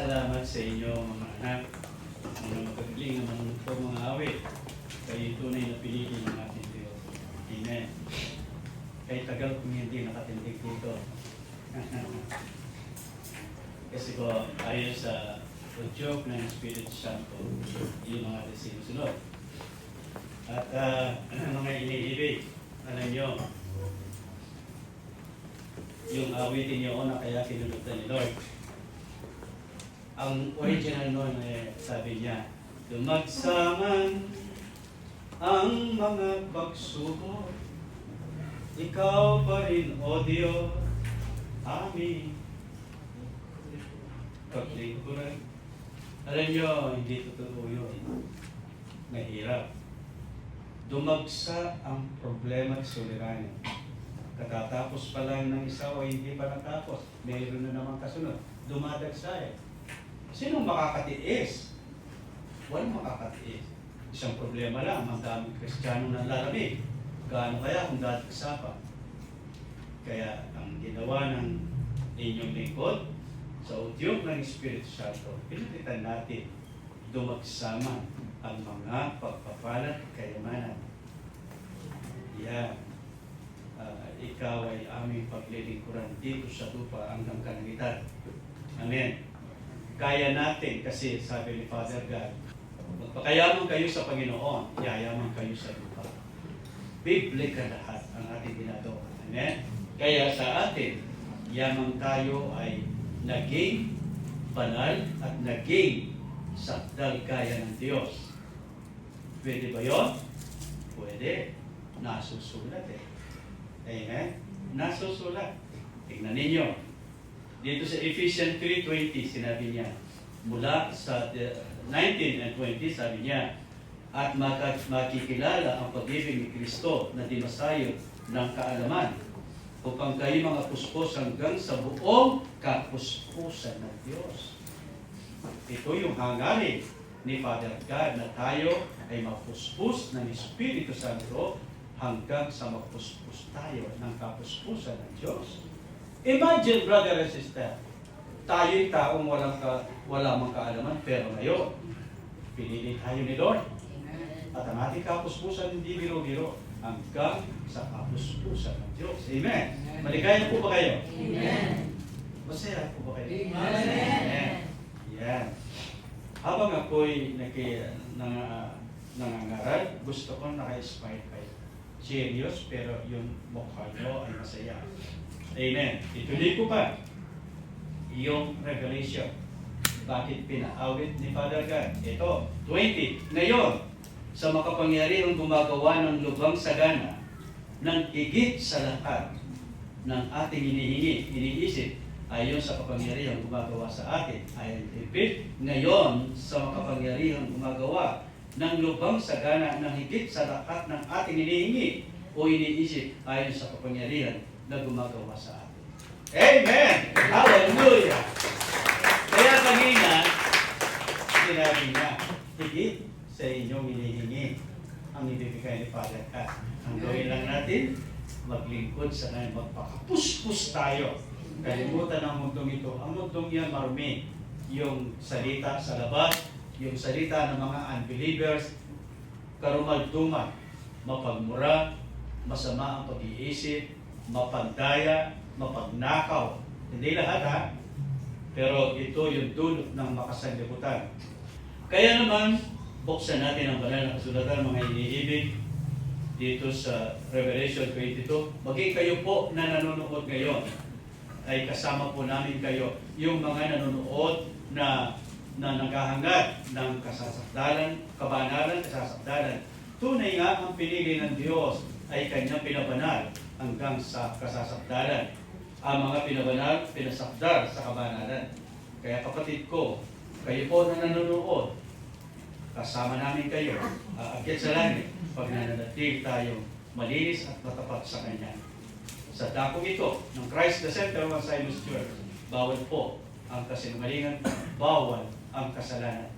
salamat sa inyo mga anak, mga magagaling na manunod mga awit. Kayo tunay na pinili ng ating Diyos. Amen. Kahit tagal kung hindi nakatindig dito. Kasi ko ayon sa udyok ng Espiritu Santo, yung mga sinusunod. At mga iniibig, alam nyo, yung awitin nyo na kaya kinulutan ni Lord. Ang original nun sabi niya, dumagsaman ang mga pagsubok, ikaw pa rin, O Diyos, amin. Paglingkuran. Alam nyo, hindi totoo yun. Mahirap. Dumagsa ang problema at suliranin. Katatapos pa lang ng isa o hindi pa natapos, mayroon na naman kasunod. Dumadagsa eh. Sino makakatiis? Walang makakatiis. Isang problema lang, ang daming Kristiyano na lalamig. Gaano kaya kung dadagsa pa? Kaya ang ginawa ng inyong lingkod, sa udyok ng Espiritu Santo, pinatitan natin dumagsaman ang mga pagpapalat at kayamanan. Yan. Ikaw ay aming paglilingkuran dito sa lupa hanggang kalangitan. Amen. Kaya natin kasi sabi ni Father God, magpakayaman kayo sa Panginoon, yayaman kayo sa lupa. Biblika lahat ang ating ginagawa. Amen. Kaya sa atin, yaman tayo ay naging banal at naging sakdal kaya ng Diyos. Pwede ba yun? Pwede. Nasusulat eh. Amen? Nasusulat. Tingnan ninyo. Dito sa Ephesians 3:20, sinabi niya, mula sa 19 and 20, sabi niya, at makikilala ang pag-ibig ni Kristo na dimasayod ng kaalaman upang kayo mga puspos hanggang sa buong kapuspusan ng Diyos. Ito yung hangarin ni Father God na tayo ay mapuspos ng Espiritu Santo hanggang sa mapuspos tayo ng kapuspusan ng Diyos. Imagine, brother and sister, tayo'y taong wala mang kaalaman, pero ngayon, pinili tayo ni Lord. At ang ating kapuspusan hindi biro-biro hanggang sa kapuspusan ng Diyos. Amen. Maligaya po ba kayo? Amen. Masaya po ba kayo? Amen. Yan. Habang ako'y nangangaral, gusto ko naka-inspire kayo. Serious, pero yung mukha nyo ay masaya. Amen. Ituloy ko pa yung Revelation. Bakit pinaawit ni Father God? Ito, 20. Ngayon, sa makapangyarihang gumagawa ng lubhang sagana ng higit sa lahat ng ating iniisip, ayon sa kapangyarihang gumagawa sa atin. I repeat, ngayon, sa makapangyarihang gumagawa ng lubhang sagana ng higit sa lahat ng ating inihingi o iniisip ayon sa kapangyarihan na gumagawa sa atin. Amen! Hallelujah! Kaya kanina, sinabi niya, higit sa inyong hinihingi ang ibibigay ni Father God. Ang gawin lang natin, maglingkod sa kanya, magpakapuspos tayo. Kalimutan ang mundong ito. Ang mundong yan marumi. Yung salita sa labas, yung salita ng mga unbelievers, karumalduman, mapagmura, masama ang pag-iisip, mapagdaya, mapagnakaw. Hindi lahat ha, pero ito yung dulot ng makasanlibutan. Kaya naman, buksan natin ang banal na kasulatan, mga iniibig, dito sa Revelation 22. Maging kayo po na nanonood ngayon, ay kasama po namin kayo, yung mga nanonood na naghahangad ng kasasakdalan, kabanalan, kasasakdalan. Tunay nga ang pinili ng Diyos ay kanyang pinabanal hanggang sa kasasakdalan. Ang mga pinabanal, pinasakdal sa kabanalan. Kaya kapatid ko, kayo po na nanonood, kasama namin kayo, aakyat sa langit, pag nananatili tayong malinis at matapat sa Kanya. Sa dakong ito ng Christ the Center of Simon's Church, bawal po ang kasinungalingan, bawal ang kasalanan.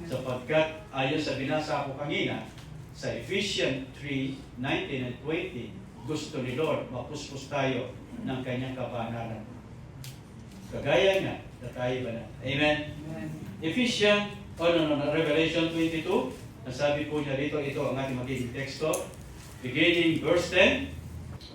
Sapagkat ayon sa binasa ko kanina, sa Ephesians 3:19 and 20, gusto ni Lord mapuspos tayo ng Kanyang kabanalan. Kagaya nga, tayo ba na? Amen? Revelation 22, ang sabi po niya dito, ito ang ating magiging teksto. Beginning verse 10,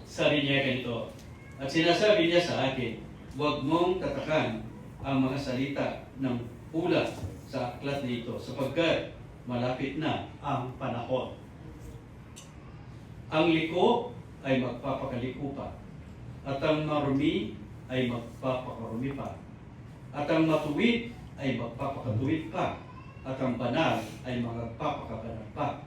sabi niya ganito, at sinasabi niya sa akin, huwag mong tatakan ang mga salita ng pula sa aklat na ito, sapagkat malapit na ang panahon. Ang liko ay magpapakaliko pa, at ang marumi ay magpapakarumi pa, at ang matuwid ay magpapakatuwid pa, at ang banal ay magpapakabanal pa.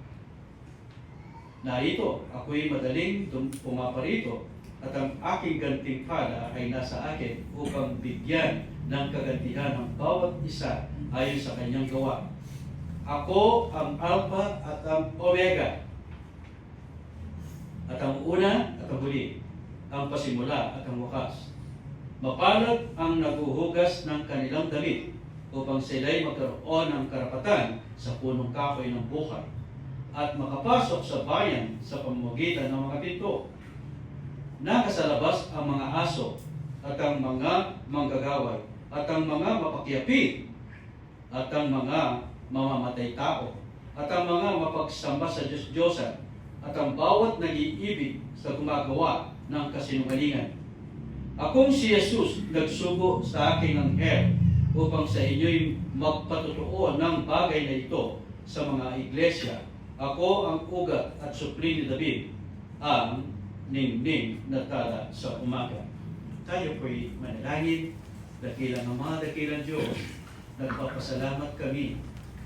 Narito, ako'y madaling pumaparito, at ang aking gantimpala ay nasa akin upang bigyan ng kagantihan ng bawat isa ayon sa kanyang gawa. Ako ang Alpha at ang Omega, at ang una at ang huli, ang pasimula at ang wakas. Mapalad ang naguhugas ng kanilang damit upang sila'y magkaroon ng karapatan sa punong kahoy ng buhay at makapasok sa bayan sa pamamagitan ng mga pinto. Nakasalabas ang mga aso at ang mga manggagaway at ang mga mapakyapid at ang mga mamamatay tao at ang mga mapagsamba sa Diyos-Diyosan at ang bawat nag-iibig sa gumagawa ng kasinungalingan. Akong si Jesus nagsugo sa aking anghel upang sa inyo'y magpatutuo ng bagay na ito sa mga iglesia. Ako ang ugat at supli ni David, ang ningning na tala sa umaga. Tayo po'y manalangin, dakilang ng mga dakilang Diyos. Nagpapasalamat kami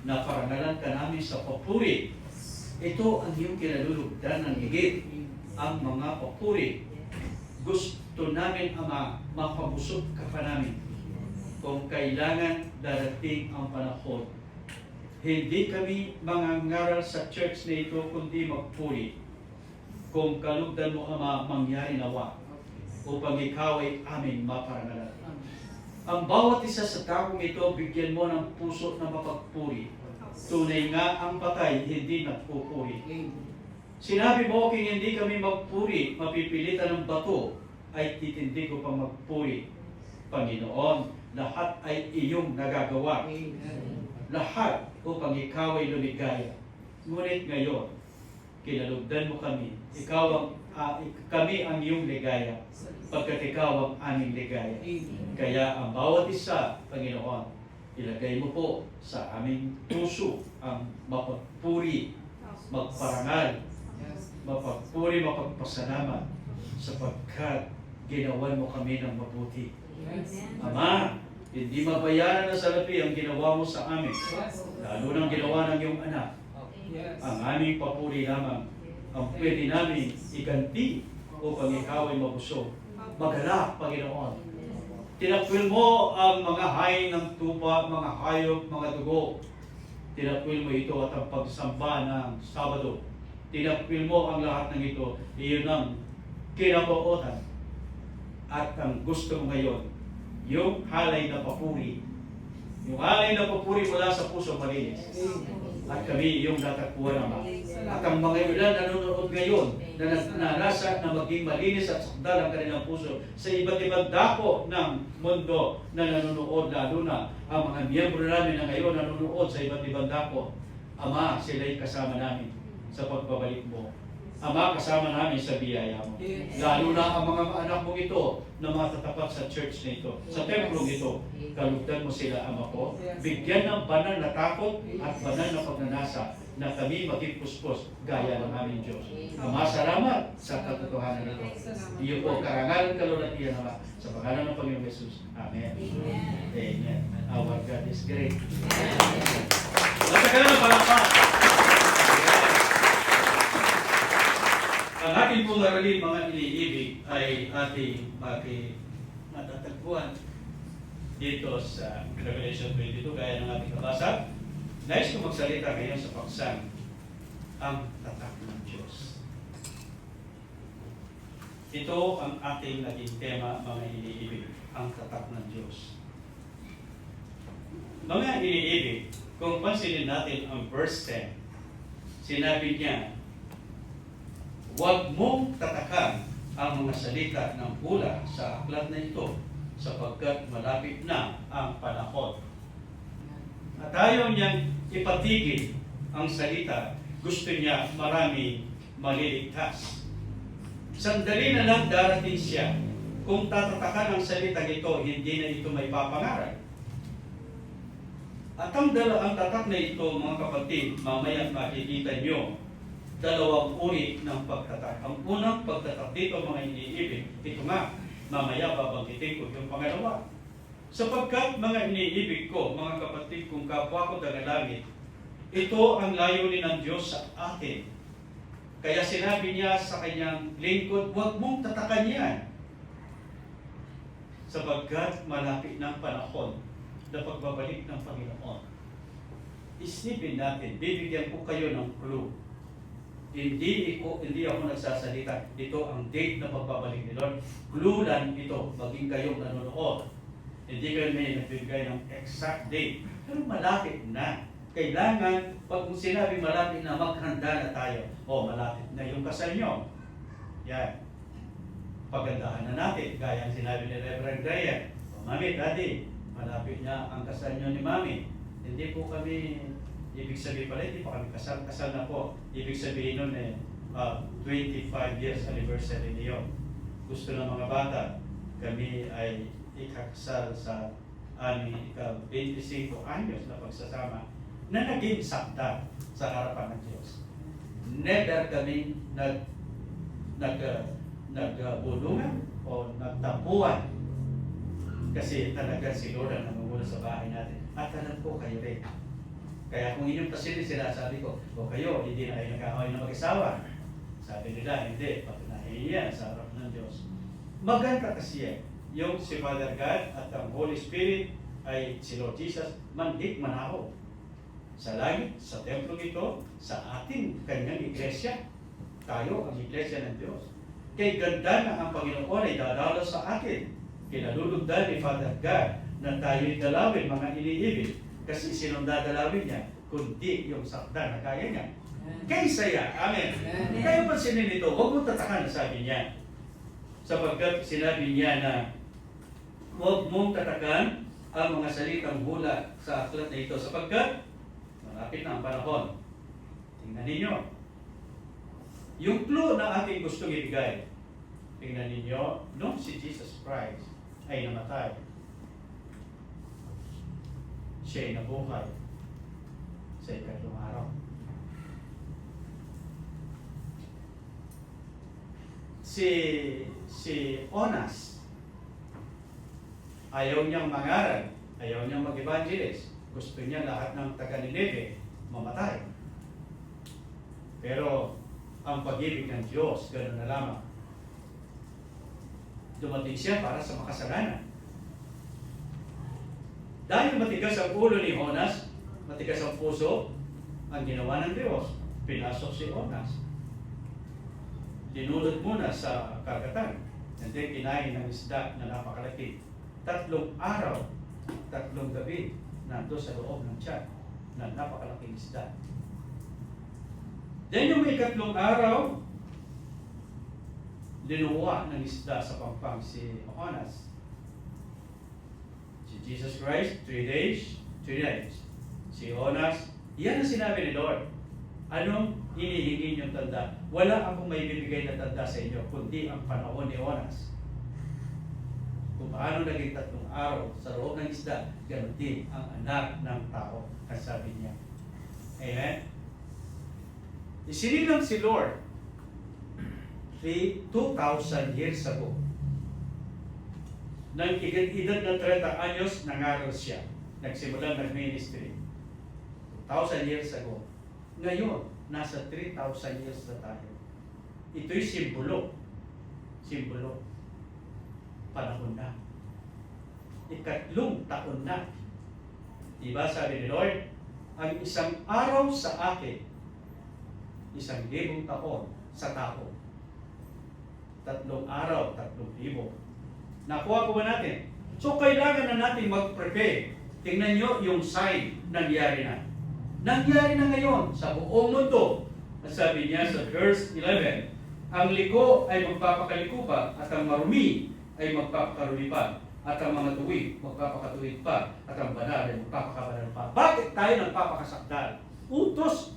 na parangalan ka namin sa papuri. Ito ang iyong kinalulugdan ng higit, ang mga papuri. Gusto namin, Ama, mapabusog ka pa namin. Kung kailangan darating ang panahon, hindi kami mangangaral sa church na ito, kundi magpuri. Kung kalugdan mo, Ama, mangyari nawa upang ikaw ay aming maparangalan. Ang bawat isa sa taong ito, bigyan mo ng puso na mapagpuri. Tunay nga ang patay, hindi nagpupuri. Sinabi mo, kung hindi kami magpuri, mapipilitan ng bato, ay titindig ko pang magpuri. Panginoon, lahat ay iyong nagagawa. Lahat upang ikaw ay lumigaya. Ngunit ngayon, kinalugdan mo kami. Kami ang iyong ligaya, pagkat ikaw ang aming ligaya. Kaya ang bawat isa, Panginoon, ilagay mo po sa aming puso ang mapagpuri, magparangal, mapagpuri, mapagpasalamat, sapagkat ginawan mo kami ng mabuti. Ama, hindi mabayaran na salapi ang ginawa mo sa amin, lalo nang ginawa ng iyong anak. Ang aming papuri lamang ang pwede namin iganti upang ikaw ay mabusog. Magalak, Panginoon. Tinakwil mo ang mga hain ng tupa, mga hayop, mga dugo. Tinakwil mo ito at ang pagsamba ng Sabado. Tinakwil mo ang lahat ng ito. Iyon ang kinabuotan. At ang gusto mo ngayon, yung halay na papuri. Yung halay na papuri mula sa puso malinis. At kami yung natakbuhan naman. At ang mga ilan nanonood ngayon na nasa na maging malinis at sakdal ang kanilang puso sa iba't ibang dako ng mundo na nanonood, lalo na ang mga miyembro namin na ngayon nanonood sa iba't ibang dako. Ama, sila'y kasama namin sa pagbabalik mo. Ama, kasama namin sa biyaya mo. Lalo na ang mga anak mo ito na mga tatapat sa church na ito, sa templong ito. Kalugdan mo sila, Ama ko. Bigyan ng banal na takot at banal na pagnanasa na kami maging puspos gaya ng aming Diyos. Ama, salamat sa katotohanan nito. Iyo po, karangalan, kalulatian, Ama, sa pangalan ng Panginoong Jesus. Amen. Amen. Our God is great. Masagalan ng palakpak. Ang ating pong aralin, mga iniibig, ay ating matatagpuan dito sa Revelation 22, gaya ng ating kabasa. Nais ko magsalita ngayon sa paksang ang tatak ng Diyos. Ito ang ating naging tema, mga iniibig, ang tatak ng Diyos. Mga iniibig, kung pansinin natin ang verse 10, sinabi niya, huwag mong tatakan ang mga salita ng pula sa aklat na ito, sapagkat malapit na ang panahon. At ayaw niyang ipatigil ang salita. Gusto niya marami maliligtas. Sandali na lang darating siya. Kung tatatakan ang salitang ito, hindi na ito may papangaral. At ang tatak na ito, mga kapatid, mamaya makikita nyo, dalawang uri ng pagtatak. Ang unang pagtatak dito, mga iniibig, ito nga, mamaya babanggitin ko yung pangalawa. Sapagkat mga iniibig ko, mga kapatid kong kapwa ko dagalangit, ito ang layunin ng Diyos sa atin. Kaya sinabi niya sa kanyang lingkod, huwag mong tatakan yan. Sapagkat malapit ng panahon na pagbabalik ng Panginoon. Isipin natin, bibigyan ko kayo ng clue. Hindi ako nagsasalita. Ito ang date na pagbabalik ni Lord. Clue lang ito, maging kayong nanonood. Hindi kayo may nagbibigay ng exact date. Pero malapit na. Kailangan, pag sinabi malapit na, maghanda na tayo. O, malapit na yung kasal nyo. Yan. Pagandahan na natin. Gaya ang sinabi ni Reverend Graham. Mami, Daddy, malapit na ang kasal nyo ni Mami. Hindi po kami, ibig sabihin pala, hindi pa kami kasal. Kasal na po. Ibig sabihin nun 25 years anniversary niyo. Gusto ng mga bata, kami ay ikakasal sa aming 25 anyos na pagsasama na naging sakta sa harapan ng Diyos. Never kami nagbulungan o nagtapuan kasi talaga si Lord ang namumula sa bahay natin. At alam ko kayo rin. Kaya kung inyong pasilin sinasabi ko, o kayo, hindi na kayo nag-away na mag-isawa. Sabi nila, hindi, patunahin yan sa harap ng Diyos. Maganda kasi yan. Yung si Father God at ang Holy Spirit ay si Lord Jesus, mandik manaho. Sa langit, sa templo ito, sa ating kanyang iglesia. Tayo ang iglesia ng Diyos. Kay ganda na ang Panginoon ay dadalo sa atin. Kinalulugdan ni Father God na tayo'y dalawin, mga iniibig. Kasi sinong dadalawin niya, kundi yung sakda na kaya niya. Kay saya, amen. Kaya pansinin ito, huwag mong tatakan, sabi niya. Sapagkat sinabi niya na huwag mong tatakan ang mga salitang hula sa aklat na ito. Sapagkat malapit na ang panahon. Tingnan ninyo. Yung clue na ating gustong ibigay, tingnan ninyo, nung si Jesus Christ ay namatay, siya ay nabuhay sa ikatlong araw. Si Onas, ayaw niyang mangaral, ayaw niyang mag-evangelist. Gusto niya lahat ng taga-Nineve mamatay. Pero ang pag-ibig ng Diyos, gano'n na lamang. Dumating siya para sa makasalanan. Dahil matigas ang ulo ni Onas, matigas ang puso, ang ginawa ng Diyos, pinasok si Onas. Dinulot muna sa karagatan, and then kinain ng isda na napakalaki. 3 araw, 3 gabi, nando sa loob ng tiyan na napakalaking isda. Then yung may 3 araw, linuwa ng isda sa pampang si Onas. Si Jesus Christ, 3 days, 3 nights. Si Onas, yan ang sinabi ni Lord. Anong hinihingi niyong tanda? Wala akong may bibigay na tanda sa inyo, kundi ang panahon ni Onas. Kung paano naging 3 araw sa loob ng isda, ganoon din ang anak ng tao, ang sabi niya. Amen? Isinilang si Lord 2,000 years ago. Nang edad ng 30 anyos, nangaral siya. Nagsimulang nag-ministry. 2,000 years ago. Ngayon, nasa 3,000 years na tayo. Ito'y simbolo. Simbolo. Panahon na. 3 taon na. Diba sabi ni Lord, ang isang araw sa akin, 1,000 taon sa tao. 3 araw, 3,000. Nakuha ko ba natin? So, kailangan na natin mag-prepare. Tingnan nyo yung sign, nangyari na. Nangyari na ngayon sa buong mundo. Sabi niya sa verse 11, ang liko ay magpapakaliko pa at ang marumi ay magpapakarumi pa. at ang mga tuwid magpapakatuwid pa, at ang banal ay magpapakabanal pa. Bakit tayo nagpapakasakdal? Utos.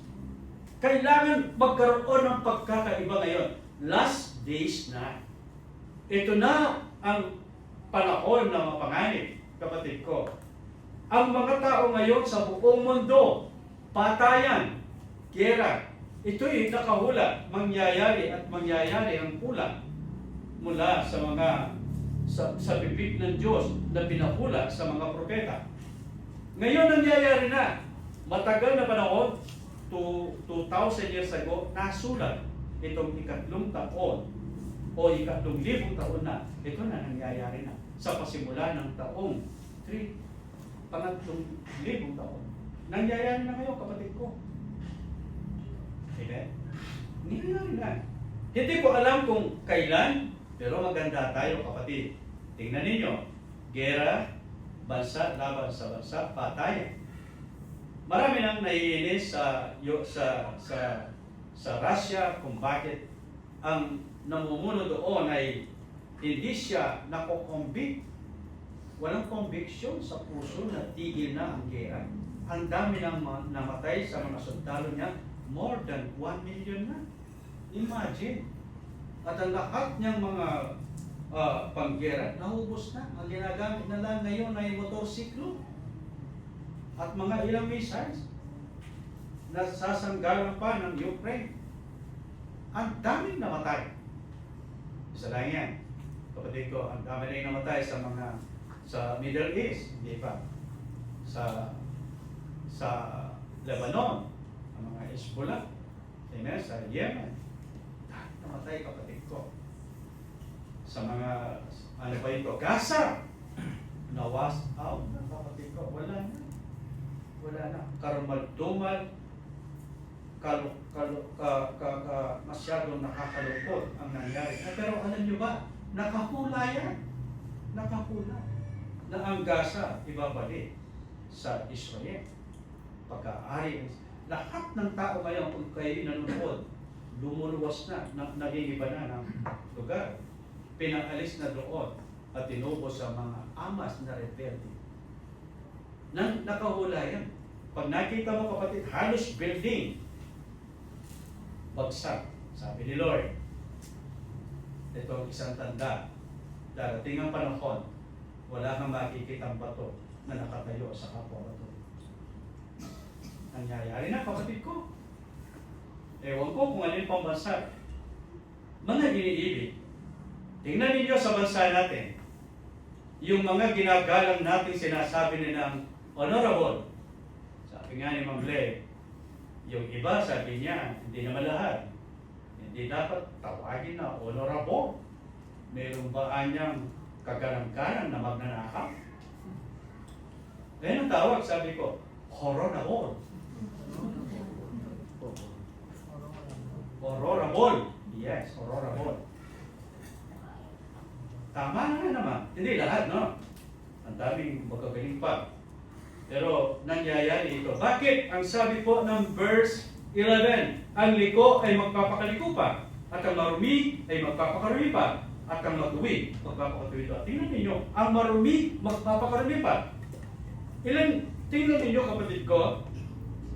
Kailangan magkaroon ng pagkakaiba ngayon. Last days na. Ito na ang panahon na mapanganib, kapatid ko. Ang mga tao ngayon sa buong mundo, patayan, gera, ito'y nakahula, mangyayari at mangyayari ang kulang mula sa mga sa bibig ng Diyos na pinahula sa mga propeta. Ngayon nangyayari na. Matagal na panahon, 2,000 years ago, nasulat itong ikatlong taon o ikatlong libong taon na. Ito na nangyayari na sa pasimula ng taong 3, pangatlong libong taon. Nangyayari na ngayon, kapatid ko. Amen? Nangyayari na. Hindi ko alam kung kailan, pero maganda tayo, kapatid. Tingnan ninyo, gera, bansa laban sa bansa, patayan. Marami nang naiinis sa Russia kung bakit ang namumuno doon ay hindi siya nakoconvict. Walang conviction sa puso na tigil na ang gera. Ang dami nang namatay sa mga sundalo niya, more than 1 million na. Imagine. At ang lahat niyang mga panggera, naubos na. Ang ginagamit na lang ngayon ay motorsiklo at mga ilang missiles na sasanggalan pa ng Ukraine. Ang daming namatay. Isa lang yan. Kapatid ko, ang dami na namatay sa Middle East, di ba? Sa Lebanon, ang mga Hezbollah, sa Yemen. Namatay, kapatid ko. Sa mga, ano pa ito, Gaza, nawas out na, kapatid ko. Wala na. Karumal-dumal, masyadong nakakalungkot ang nangyari. Pero alam nyo ba, nakahula yan. Nakahula. Na ang Gaza ibabalik sa Israel. Pagka-ari, lahat ng tao ngayon, kung kayo nanonood, lumuluwas na, naging iba na ng lugar. Pinaalis na doon at tinubos sa mga amas na rebelde. Nakahula yan. Pag nakita mo, kapatid, halos building, bagsak. Sabi ni Lord, ito ang isang tanda. Darating ang panahon, wala kang makikitang bato na nakatayo sa kapwa bato. Nangyayari na, kapatid ko. Ewan ko kung alin pang bansa. Mga iniibig. Tingnan ninyo sa bansa natin. Yung mga ginagalang natin sinasabi nilang honorable. Sabi nga ni Ma'am Le, yung iba sabi niya, hindi naman lahat. Hindi dapat tawagin na honorable. Meron ba anyang kagalang-galang na magnanakaw? Ngayon ang tawag, sabi ko, honorable. Honorable. Yes, honorable. Tama na naman. Hindi lahat, no? Ang daming magagaling pa. Pero nangyayari ito. Bakit? Ang sabi po ng verse 11, ang liko ay magpapakaliko pa, at ang marumi ay magpapakarumi pa, at ang matuwid magpapakatuwid pa. Tingnan ninyo, ang marumi magpapakarumi pa. Tingnan ninyo, kapatid ko,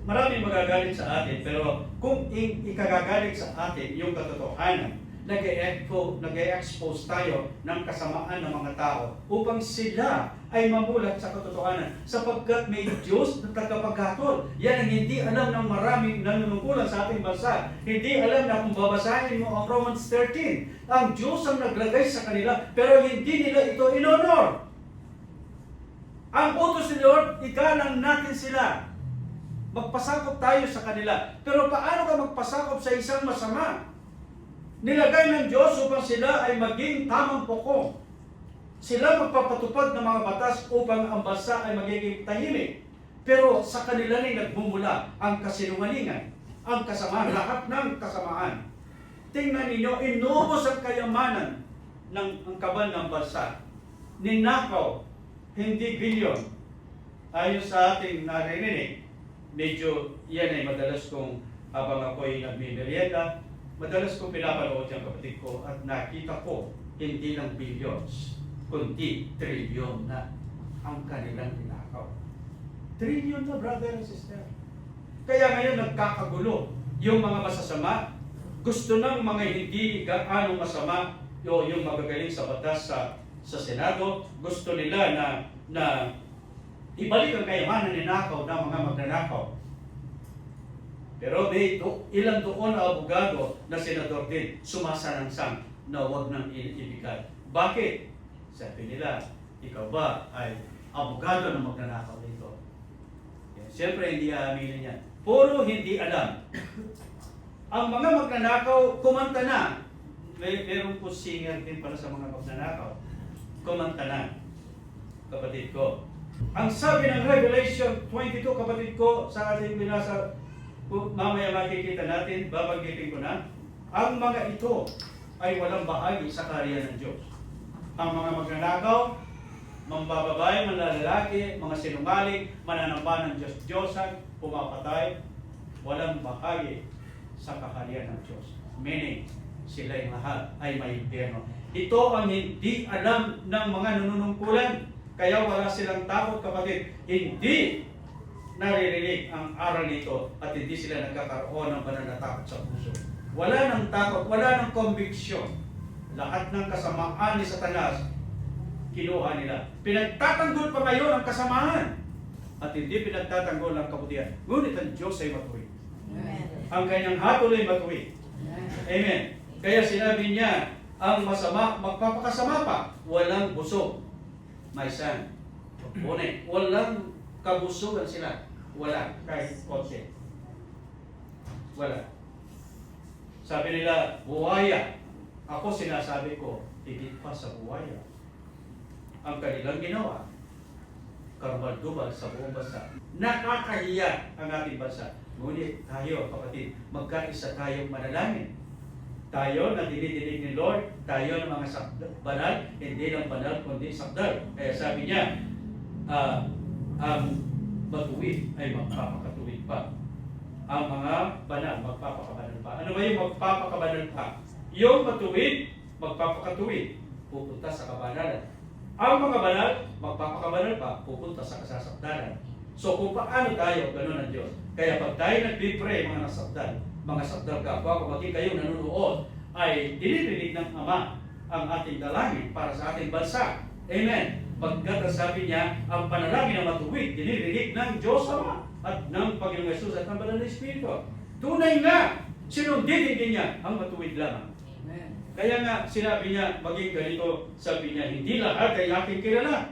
maraming magagalit sa atin, pero kung ikagagalit sa atin yung katotohanan, nag-e-expose tayo ng kasamaan ng mga tao upang sila ay mamulat sa katotohanan, sapagkat may Diyos na tagapaghatol. Yan ang hindi alam ng maraming nanunungkulan sa ating bansa. Hindi alam na kung babasahin mo ang Romans 13, ang Diyos ang naglagay sa kanila, pero hindi nila ito inonor. Ang utos ni Lord, igalang natin sila. Magpasakop tayo sa kanila. Pero paano ka magpasakop sa isang masama? Nilagay ng Diyos upang sila ay maging tamang poko. Sila magpapatupad ng mga batas upang ang bansa ay magiging tahimik. Pero sa kanila rin nagmumula ang kasinungalingan, ang kasamaan, lahat ng kasamaan. Tingnan ninyo, inubos ang kayamanan ng ang kaban ng bansa. Ninakaw, hindi bilyon. Ayon sa ating narinig, medyo yan ay madalas kong habang ako'y nagmimerienda, madalas kong pinapanood yung kapatid ko at nakita ko hindi lang billions. kundi trilyon na ang kanilang ninakaw. Trilyon na, brother and sister. Kaya ngayon nagkakagulo yung mga masasama. Gusto ng mga hindi gaano masama o yung magagaling sa batas sa Senado, gusto nila na ibalik ang kayamanan ninakaw ng mga magnanakaw. Pero may ilan doon na abogado na senador din sumasalangsang na huwag nang ibigay. Bakit? Sabi nila, ikaw ba ay abogado na magnanakaw dito? Siyempre hindi aaminin yan. Puro hindi alam. Ang mga magnanakaw, kumanta na. Meron po singer din para sa mga magnanakaw. Kumanta na, kapatid ko. Ang sabi ng Revelation 22, kapatid ko, sa ating binasa, mamaya makikita natin, babanggitin ko na, ang mga ito ay walang bahagi sa kaharian ng Diyos. Ang mga magnanakaw, mambababae, manlalaki, mga sinungaling, mananamba ng Diyos-Diyosan, pumapatay, walang bahagi sa kaharian ng Diyos. Meaning, sila'y lahat ay may impyerno. Ito ang hindi alam ng mga nanunungkulan, kaya wala silang takot, kapatid. Hindi naririnig ang aral nito at hindi sila nagkakaroon ng pananatakot sa puso. Wala nang takot, wala nang conviction. Lahat ng kasamaan ni Satanas, kinuha nila. Pinagtatanggol pa ngayon ang kasamaan at hindi pinagtatanggol ang kabutihan. Ngunit ang Diyos ay matuwid. Ang kanyang hatol ay matuwid. Amen. Kaya sinabi niya, ang masama, magpapakasama pa, walang busog. My son, walang kabusugan sila. Wala, kahit konti. Wala. Sabi nila, buhaya. Ako sinasabi ko, higit pa sa buhaya. Ang kanilang ginawa, karmal-dumal sa buong bansa. Nakakahiya ang ating bansa. Ngunit tayo, kapatid, magkaisa tayong manalangin. Tayo na dinidinig ni Lord, tayo ng mga banal, hindi lang banal, kundi sakdal. Kaya sabi niya, ang matuwid ay magpapakatuwid pa. Ang mga banal, magpapakabanal pa. Ano ba yung magpapakabanal pa? Yung matuwid, magpapakatuwid, pupunta sa kabanalan. Ang mga banal, magpapakabanal pa, pupunta sa kasasakdalan. So kung paano tayo, ganun ang Diyos. Kaya pag tayo nagpipray, mga sakdal kapwa, kung maging kayo nanonood, ay dinirinig ng Ama ang ating dalangin para sa ating bansa. Amen. Pagkat sabi niya, ang panalangin na matuwid, dinirinig ng Diyos Ama at ng Panginoong Yesus at ng Banal na Espiritu. Tunay nga, sinunditin din niya ang matuwid lamang. Amen. Kaya nga, sinabi niya, maging ganito, sabi niya, hindi lahat ay aking kilala.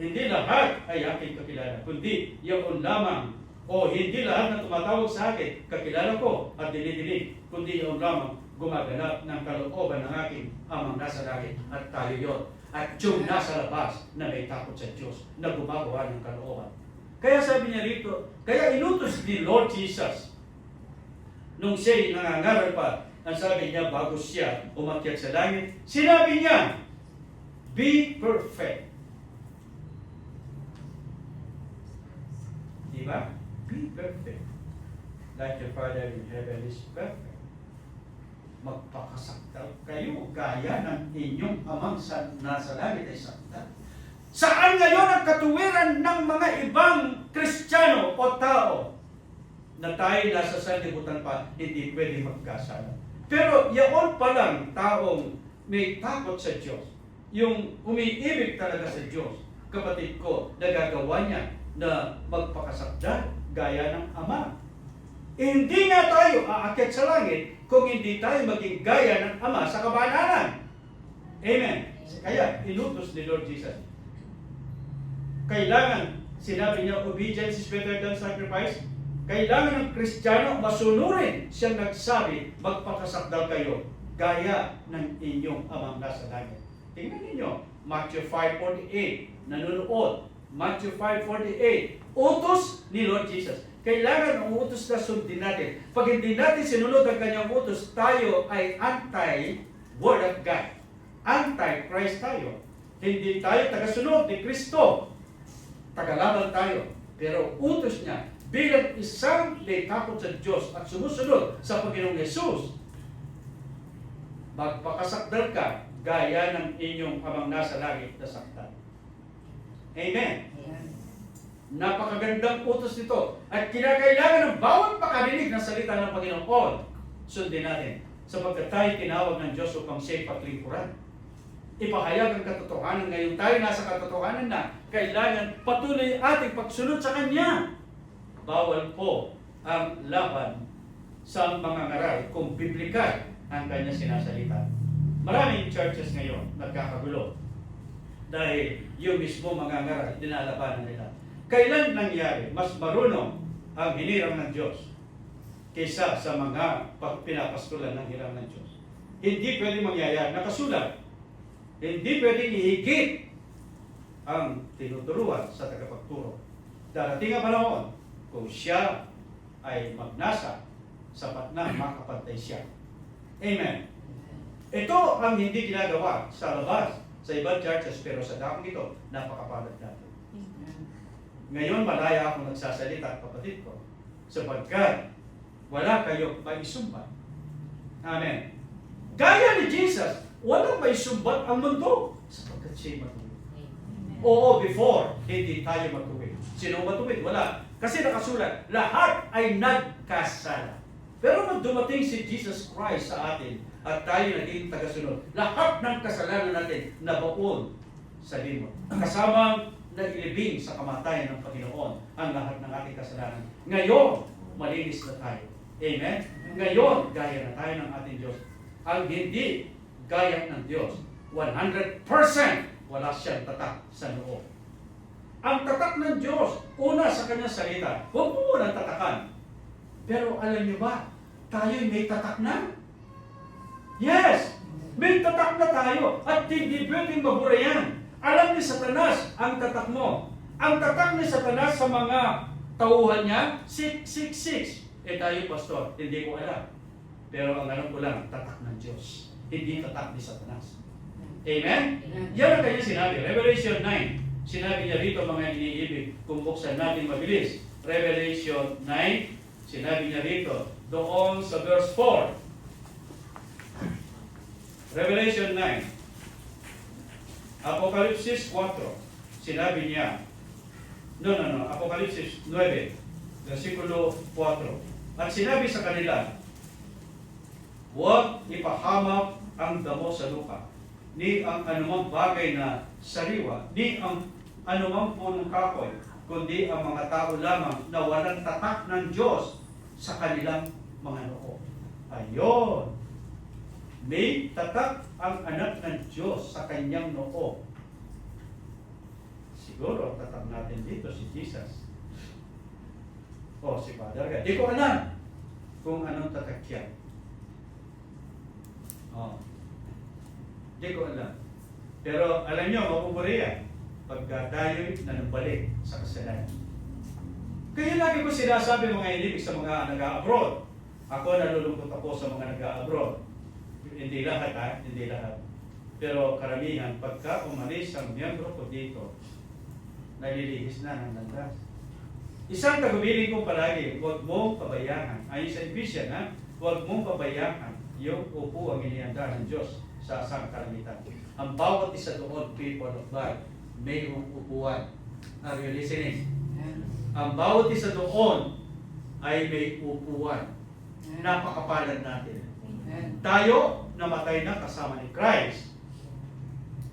Hindi lahat ay aking kakilala, kundi yaon lamang. O hindi lahat na tumatawag sa akin, kakilala ko at dinidinig, kundi yaon lamang gumaganap ng kalooban ng aking Amang nasa langit at tayo yun. At yung nasa labas na may takot sa Diyos na gumagawa ng kalooban. Kaya sabi niya rito, kaya inutos ni Lord Jesus nung siya'y nangangaral pa, ang sabi niya bago siya umakyat sa langit, sinabi niya, be perfect. Diba? Be perfect. Like your Father in heaven is perfect. Magpakasakdal kayo gaya ng inyong Amang nasa langit ay sakdal. Saan ngayon ang katuwiran ng mga ibang Kristiyano o tao na tayo nasa sanlibutan pa, hindi pwede magkasala. Pero yaon pa lang taong may takot sa Diyos, yung umiibig talaga sa Diyos, kapatid ko, nagagawa niya na magpakasakdal gaya ng Ama. Hindi nga tayo aakyat sa langit kung hindi tayo maging gaya ng Ama sa kabanalan. Amen. Kaya inutos ni Lord Jesus. Kailangan, sinabi niya, obedience is better than sacrifice. Kailangan ng Kristiyano masunurin. Siyang nagsabi, magpakasakdal kayo gaya ng inyong Amang nasa langit. Tingnan ninyo, Matthew 5:48, nanonood. Matthew 5:48, utos ni Lord Jesus. Kailangan ang utos na sundin natin. Pag hindi natin sinunod ang kanyang utos, tayo ay anti-Word of God. Anti-Christ tayo. Hindi tayo tagasunod ni Kristo. Tagalaban tayo. Pero utos niya, bilang isang may takot sa Diyos at sumusunod sa Panginoong Yesus, magpakasakdal ka gaya ng inyong amang nasa langit na saktan. Amen. Napakagandang utos nito at kinakailangan ng bawat pakarinig ng salita ng Panginoon. Sundin natin sapagkat tayo tinawag ng Diyos upang siya'y paglingkuran. Ipahayag ang katotohanan. Ngayon tayo nasa katotohanan na kailangan patuloy ating pagsunod sa Kanya. Bawal po ang laban sa mga ngaral kung biblikal ang Kanya sinasalita. Maraming churches ngayon nagkakagulo dahil yung mismo mga ngaral dinalabanan nila. Kailan nangyari? Mas marunong ang hinirang ng Diyos kaysa sa mga pinapastulan ng hirang ng Diyos. Hindi pwede mangyayari. Nakasulat. Hindi pwede ihigit ang tinuturuan sa tagapagturo. Darating ang panahon kung siya ay magnasa, sapat na makapantay siya. Amen. Ito ang hindi ginagawa sa labas, sa ibang churches, pero sa dakong ito, napakapalad natin. Ngayon, malaya akong nagsasalita, kapatid ko, sapagkat wala kayong maisumbat. Amen. Gaya ni Jesus, walang maisumbat ang mundo sapagkat siya'y matuwid. Oo, before, hindi tayo matuwid. Sino matuwid? Wala. Kasi nakasulat, lahat ay nagkasala. Pero nung dumating si Jesus Christ sa atin at tayo naging tagasunod, lahat ng kasalanan natin nabaon sa limot. Kasamang nailibing sa kamatayan ng Panginoon ang lahat ng ating kasalanan. Ngayon, malinis na tayo. Amen? Ngayon, gaya na tayo ng ating Diyos. Ang hindi gaya ng Diyos, 100% wala siyang tatak sa noo. Ang tatak ng Diyos, una sa kanyang salita, huwag mo munang tatakan. Pero alam niyo ba, tayo'y may tatak na? Yes! May tatak na tayo at hindi pwedeng mabura yan. Alam ni Satanas ang tatak mo. Ang tatak ni Satanas sa mga tauhan niya, 666. Tayo, pastor, hindi ko alam. Pero ang alam ko lang, tatak ng Diyos. Hindi tatak ni Satanas. Amen? Yan ang kanyang sinabi. Revelation 9. Sinabi niya rito, mga iniibig, kung buksan natin mabilis. Revelation 9. Sinabi niya rito, doon sa verse 4. Revelation 9. Apokalipsis 4, sinabi niya, Apokalipsis 9, versikulo 4. At sinabi sa kanila, huwag ipahamak ang damo sa lupa, ni ang anumang bagay na sariwa, ni ang anumang punong kahoy, kundi ang mga tao lamang na walang tatak ng Diyos sa kanilang mga noo. Ayon! May tatak ang anak ng Diyos sa kanyang noo. Siguro, tatak natin dito si Jesus. O si Father God. Di ko alam kung anong tatak yan. Di ko alam. Pero alam nyo, mapupuri yan pagka tayo'y nanumbalik sa kasalanan. Kaya lagi ko sinasabi mga inibig sa mga nag-a-abroad. Ako nalulungkot ako sa mga nag-a-abroad. Hindi lahat hindi lahat. Pero karamihan, pagka umalis ang miyembro ko dito, nalilihis na ng landas. Isang tagubilin ko palagi, huwag mong pabayaan. Ayon sa Ephesians, huwag mong pabayaan yung upuang inihanda ng Diyos sa sangkalangitan. Ang bawat isa doon, people of God, may upuan. Are you listening? Ang bawat isa doon ay may upuan. Napakapalad natin. Tayo, namatay na kasama ni Christ.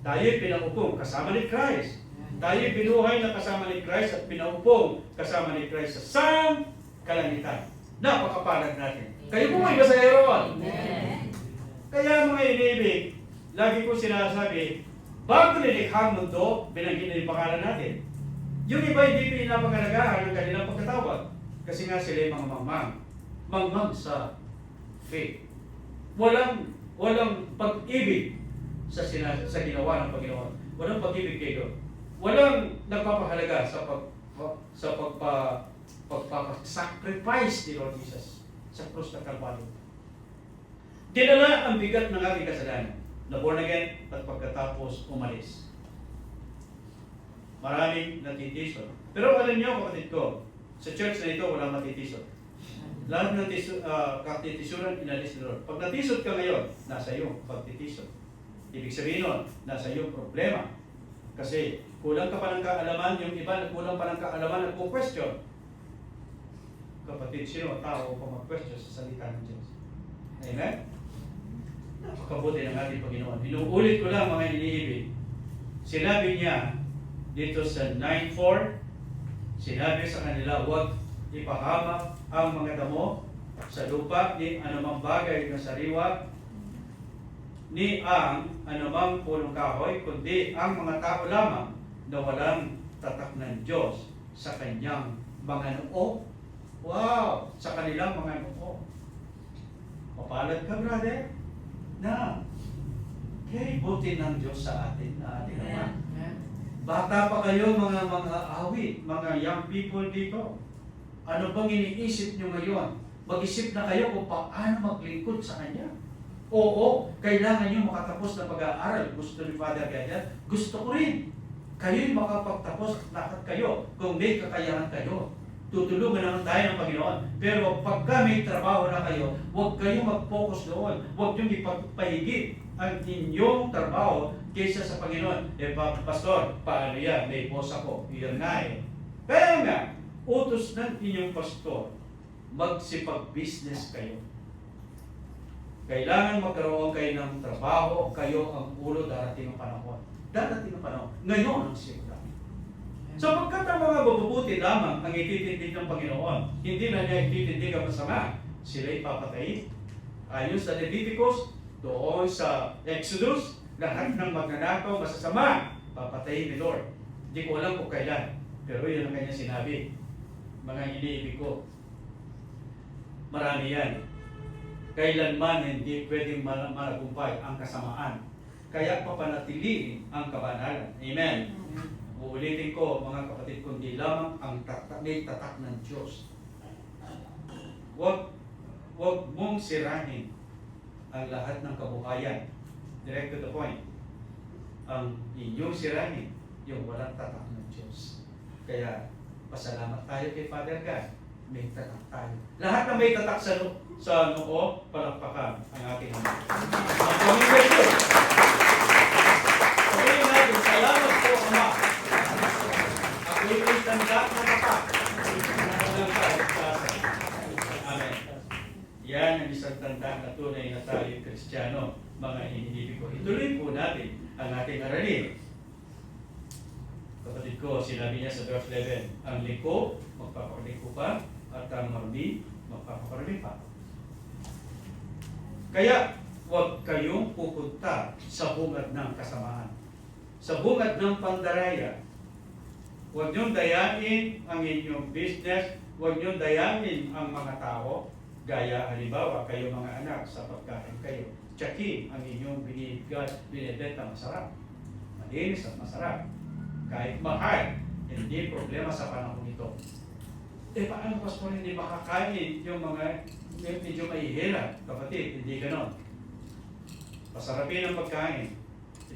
Tayo'y pinaupong kasama ni Christ. Tayo'y binuhay na kasama ni Christ at pinaupong kasama ni Christ sa sangkalangitan. Napakapalad natin. Kayo po ay masaya roon. Kaya mga inibig, lagi ko sinasabi, bago nilikhang mundo, binanggit na yung pangalan natin. Yung iba hindi pinapagalagahan ng kanilang pagkatawag. Kasi nga sila yung mga mangmang. Mangmang sa faith. Walang pag-ibig sa ginawa ng Panginoon. Walang pag-ibig kay God. Walang nagpapahalaga sa pagpapasacrifice ni Lord Jesus sa krus ng Kalbaryo. Dinala ang bigat ng ating kasalanan na born again at pagkatapos umalis. Maraming natitisod. Pero alam niyo, kapatid ko, sa church na ito walang matitisod. Lahat ng katitisuran, inalis ni Lord. Pag natisod ka ngayon, nasa iyo pagtitisod. Ibig sabihin nun, nasa iyo problema. Kasi kulang ka pa ng kaalaman, yung iba kulang pa ng kaalaman at question. Kapatid, sino ang tao kung mag-question sa salita ng Diyos? Amen? Napakabuti ng ating Panginoon. Inuulit ko lang mga iniibig. Sinabi niya dito sa 9:4, sinabi sa kanila, huwag ipahamak ang mga damo sa lupa ni anumang bagay na sariwa ni ang anumang punong kahoy, kundi ang mga tao lamang na walang tatak ng Diyos sa kanyang mga noo. Wow! Sa kanilang mga noo. Mapalad ka, brother, na kay buti ng Diyos sa atin na ating naman. Bata pa kayo mga awit, mga young people dito. Ano bang iniisip nyo ngayon? Mag-isip na kayo kung paano maglingkod sa Kanya. Oo, kailangan nyo makatapos ng pag-aaral. Gusto ni Father Gayan, gusto ko rin. Kayo'y makapagtapos lahat kayo kung may kakayahan kayo. Tutulungan naman tayo ng Panginoon. Pero pagka may trabaho na kayo, huwag kayong mag-focus doon. Huwag nyo ipagpahigit ang inyong trabaho kaysa sa Panginoon. Pastor, paano yan? May boss ako. Yan nga eh. Kaya nga, utos ng inyong pastor, magsipag-business kayo. Kailangan magkaroon kayo ng trabaho, kayo ang ulo darating ang panahon. Darating ang panahon. Ngayon ang simula. Sapagkat ang mga mabubuti lamang ang ititindig ng Panginoon, hindi na niya ititindig ang masama. Sila'y papatayin. Ayon sa Leviticus, doon sa Exodus, lahat ng magnanakaw, masasama, papatayin ni Lord. Hindi ko alam kung kailan, pero yun ang kanya sinabi. Mga iniibig ko, marami yan. Kailanman hindi pwedeng malagumpay ang kasamaan. Kaya papanatiliin ang kabanalan. Amen. Uulitin ko mga kapatid, kundi lamang ang may tatak ng Diyos. Huwag mong sirahin ang lahat ng kabuhayan. Direct to the point. Ang inyong sirahin, yung walang tatak ng Diyos. Kaya pasalamat tayo kay Father God. May tatak tayo. Lahat na may tatak sa noo, palakpakan ang ating Ama. Ang pamilya ko. Sabihin natin, salamat po, Ama. Ako'y may tanda na tatak. Amen. Yan ang isang tanda na tunay na tayo Kristiyano, mga iniibig ko. Ituloy po natin ang ating aralin. Kapatid ko, sinabi niya sa verse 11, ang liko, magpapaliko pa, at ang marmi, magpapakarami pa. Kaya, huwag kayong pupunta sa bungad ng kasamaan. Sa bungad ng pandaraya. Huwag niyong dayain ang inyong business, huwag niyong dayain ang mga tao, gaya halimbawa, kayo mga anak, sa pagkain kayo. Tsakin ang inyong binibenta masarap. Malinis at masarap. Kahit mahal, hindi problema sa panahon ito. Paano, Pastor, hindi makakain yung mga medyo mahihirap? Kapatid, hindi ganon. Pasarapin ang pagkain.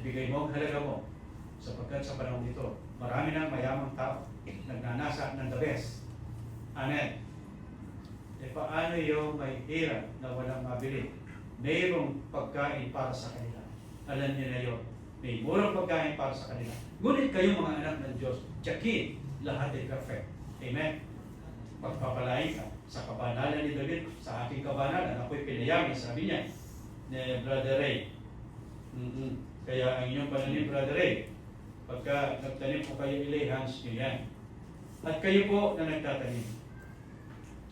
Ibigay mo ang halaga mo. Sapagkat sa panahon ito, marami ng mayamang tao nagnanasa ng the best. Amen. Paano yung may hirap na walang mabili? Mayroong pagkain para sa kanila. Alam niyo na yun. May murang pagkain para sa kanila. Ngunit kayo mga anak ng Diyos, tsakin, lahat ay perfect. Amen. Pagpapalain ka sa kabanalan ni David, sa aking kabanalan, ako'y pinayami, sabi niya, ni Brother Ray. Kaya ang inyong pananim, Brother Ray, pagka nagtanim po kayo, ilay-hands nyo yan. At kayo po na nagtatanim.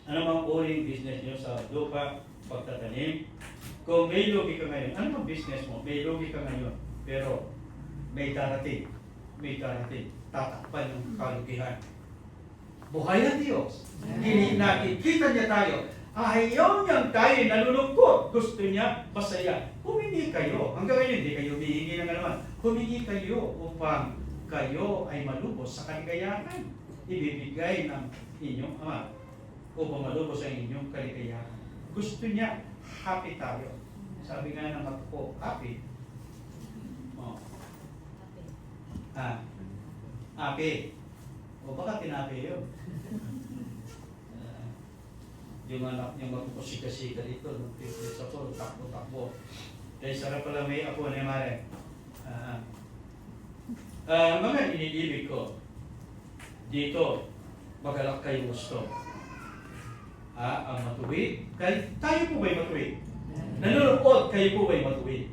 Ano mang uring business nyo sa lupa, pagtatanim, kung may lugi ka ngayon, ano mang business mo, may lugi ka ngayon, pero may darating, tatakpan yung kalugihan. Buhay ang Diyos. Nakikita niya tayo. Ayaw niyang tayo nalulungkot. Gusto niya masaya. Humingi kayo. Hanggang ngayon, hindi kayo humihingi ng alaman. Humingi kayo upang kayo ay malubos sa kaligayahan. Ibibigay ng inyong Ama upang malubos sa inyong kaligayahan. Gusto niya happy tayo. Sabi nga ng ako, happy. Happy. O baka tinabi yun. Yung anak niya magpupusikasika dito, nung piplis ako, takbo-takbo. Dahil sarap pala may ako ni Mare. Mga iniibig ko, dito, magalak kayo gusto. Ang matuwid, tayo po ba'y matuwid? Nanonood, kayo po ba'y matuwid?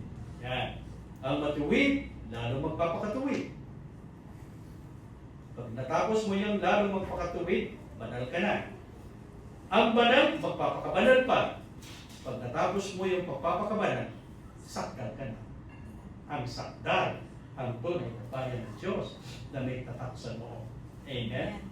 Yan. Ang matuwid, lalo magpapakatuwid. Pag natapos mo yung lalo magpakatuwid, banal ka na. Ang banal, magpapakabanal pa. Pag natapos mo yung pagpapakabanal, sakdal ka na. Ang sakdal, ang tunay na bayan ng Diyos na may tatak sa loob. Amen?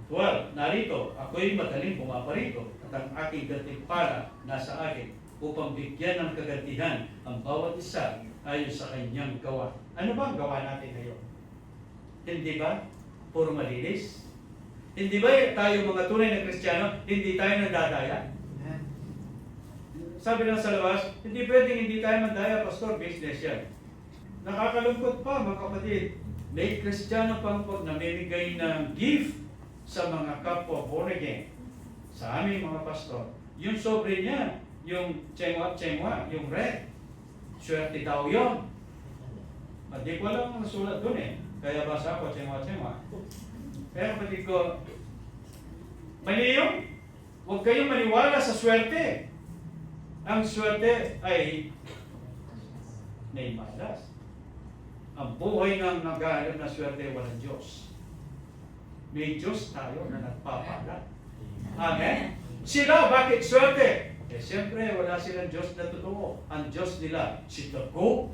Well, narito, ako'y madaling pumaparito at ang aking gantimpala nasa akin upang bigyan ng kagantihan ang bawat isa ayon sa kanyang gawa. Ano ba ang gawa natin ngayon? Hindi ba? Puro malinis? Hindi ba tayo mga tunay na Kristiyano, hindi tayo nandadaya? Sabi lang sa labas, hindi pwedeng hindi tayo mandaya, pastor, business yan. Nakakalungkot pa mga kapatid, may Kristiyano pang pag namimigay ng gift sa mga kapwa born again, sa aming mga pastor, yung sobre niya, yung tsengwa, yung red, swerte daw yun. Hindi ko alam ang nasulat dun eh, kaya basa ko tsengwa. Pero kapatid ko, mali yun. Huwag kayong maniwala sa swerte. Ang swerte ay may malas. Ang buhay ng naghahanap na swerte walang Diyos. May Diyos tayo na nagpapala. Amen? Sila, bakit swerte? Siyempre, wala silang Diyos na totoo. Ang Diyos nila, si Tago.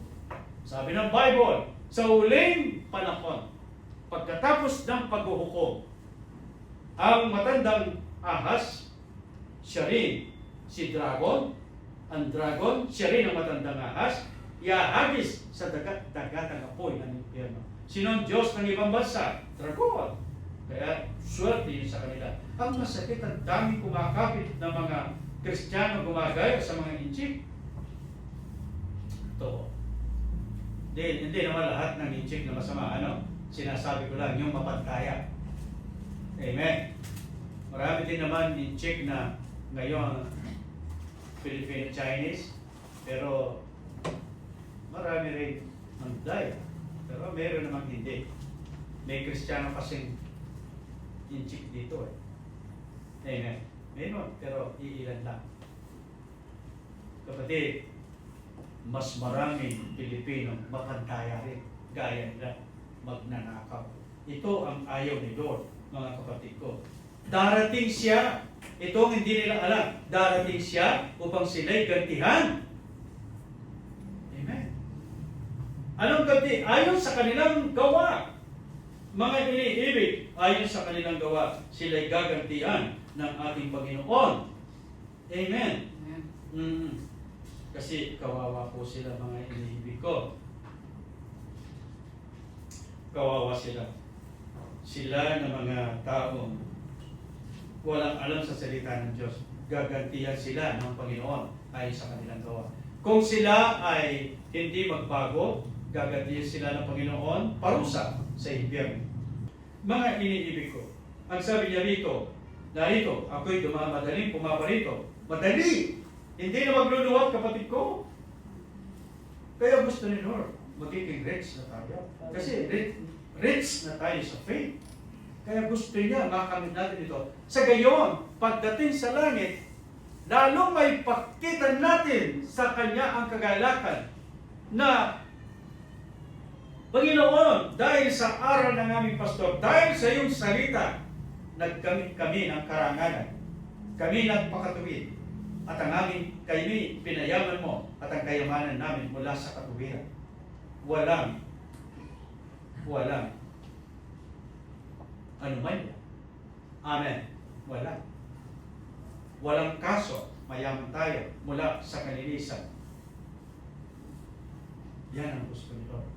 Sabi ng Bible, sa huling panahon, pagkatapos ng paghuhukom, ang matandang ahas, siya rin si dragon. Ang dragon, siya rin ang matandang ahas, iahagis sa dagatang apoy ng impyerno. Sino ang Diyos ng ibang bansa? Dragon. Kaya swerte yun sa kanila. Ang masakit, ang daming kumakapit ng mga Kristiyano gumagaya sa mga inchik. Ito. Hindi naman lahat ng inchik na masama. Sinasabi ko lang, yung mapagkaya. Amen. Marami din naman inchik na ngayon Filipino-Chinese, pero marami rin manday. Pero meron namang hindi. May Kristiyano kasing inchik dito eh. Amen. Meron, pero iilan lang. Kapatid, mas maraming Pilipino makandaya rin. Gaya nila, magnanakaw. Ito ang ayaw ni Lord, mga kapatid ko. Darating siya, itong hindi nila alam, darating siya upang sila'y gantihan. Amen. Anong ganti? Ayon sa kanilang gawa. Mga iniibig, ayon sa kanilang gawa, sila'y gagantihan ng ating Panginoon. Amen. Kasi kawawa po sila mga iniibig ko. Kawawa sila. Sila na mga taong walang alam sa salita ng Diyos. Gagantihan sila ng Panginoon ayon sa kanilang gawa. Kung sila ay hindi magbago, gagantihan sila ng Panginoon parusa sa impyerno. Mga iniibig ko, ang sabi niya rito, narito, ako'y madaling pumaparito. Madali! Hindi na magluluwag, kapatid ko. Kaya gusto ni Lord, magiging rich na tayo. Kasi rich na tayo sa faith. Kaya gusto niya, makamit natin ito. Sa gayon, pagdating sa langit, lalong may pakitan natin sa Kanya ang kagalakan na Panginoon, dahil sa aral ng aming pastor, dahil sa iyong salita, nagkamit kami ng karangalan. Kami nagpakatuwid. At ang aming kayo'y pinayaman mo at ang kayamanan namin mula sa katuwiran. Walang anuman yan. Amen. Walang kaso, mayaman tayo mula sa kalinisan. Yan ang gusto ni Lord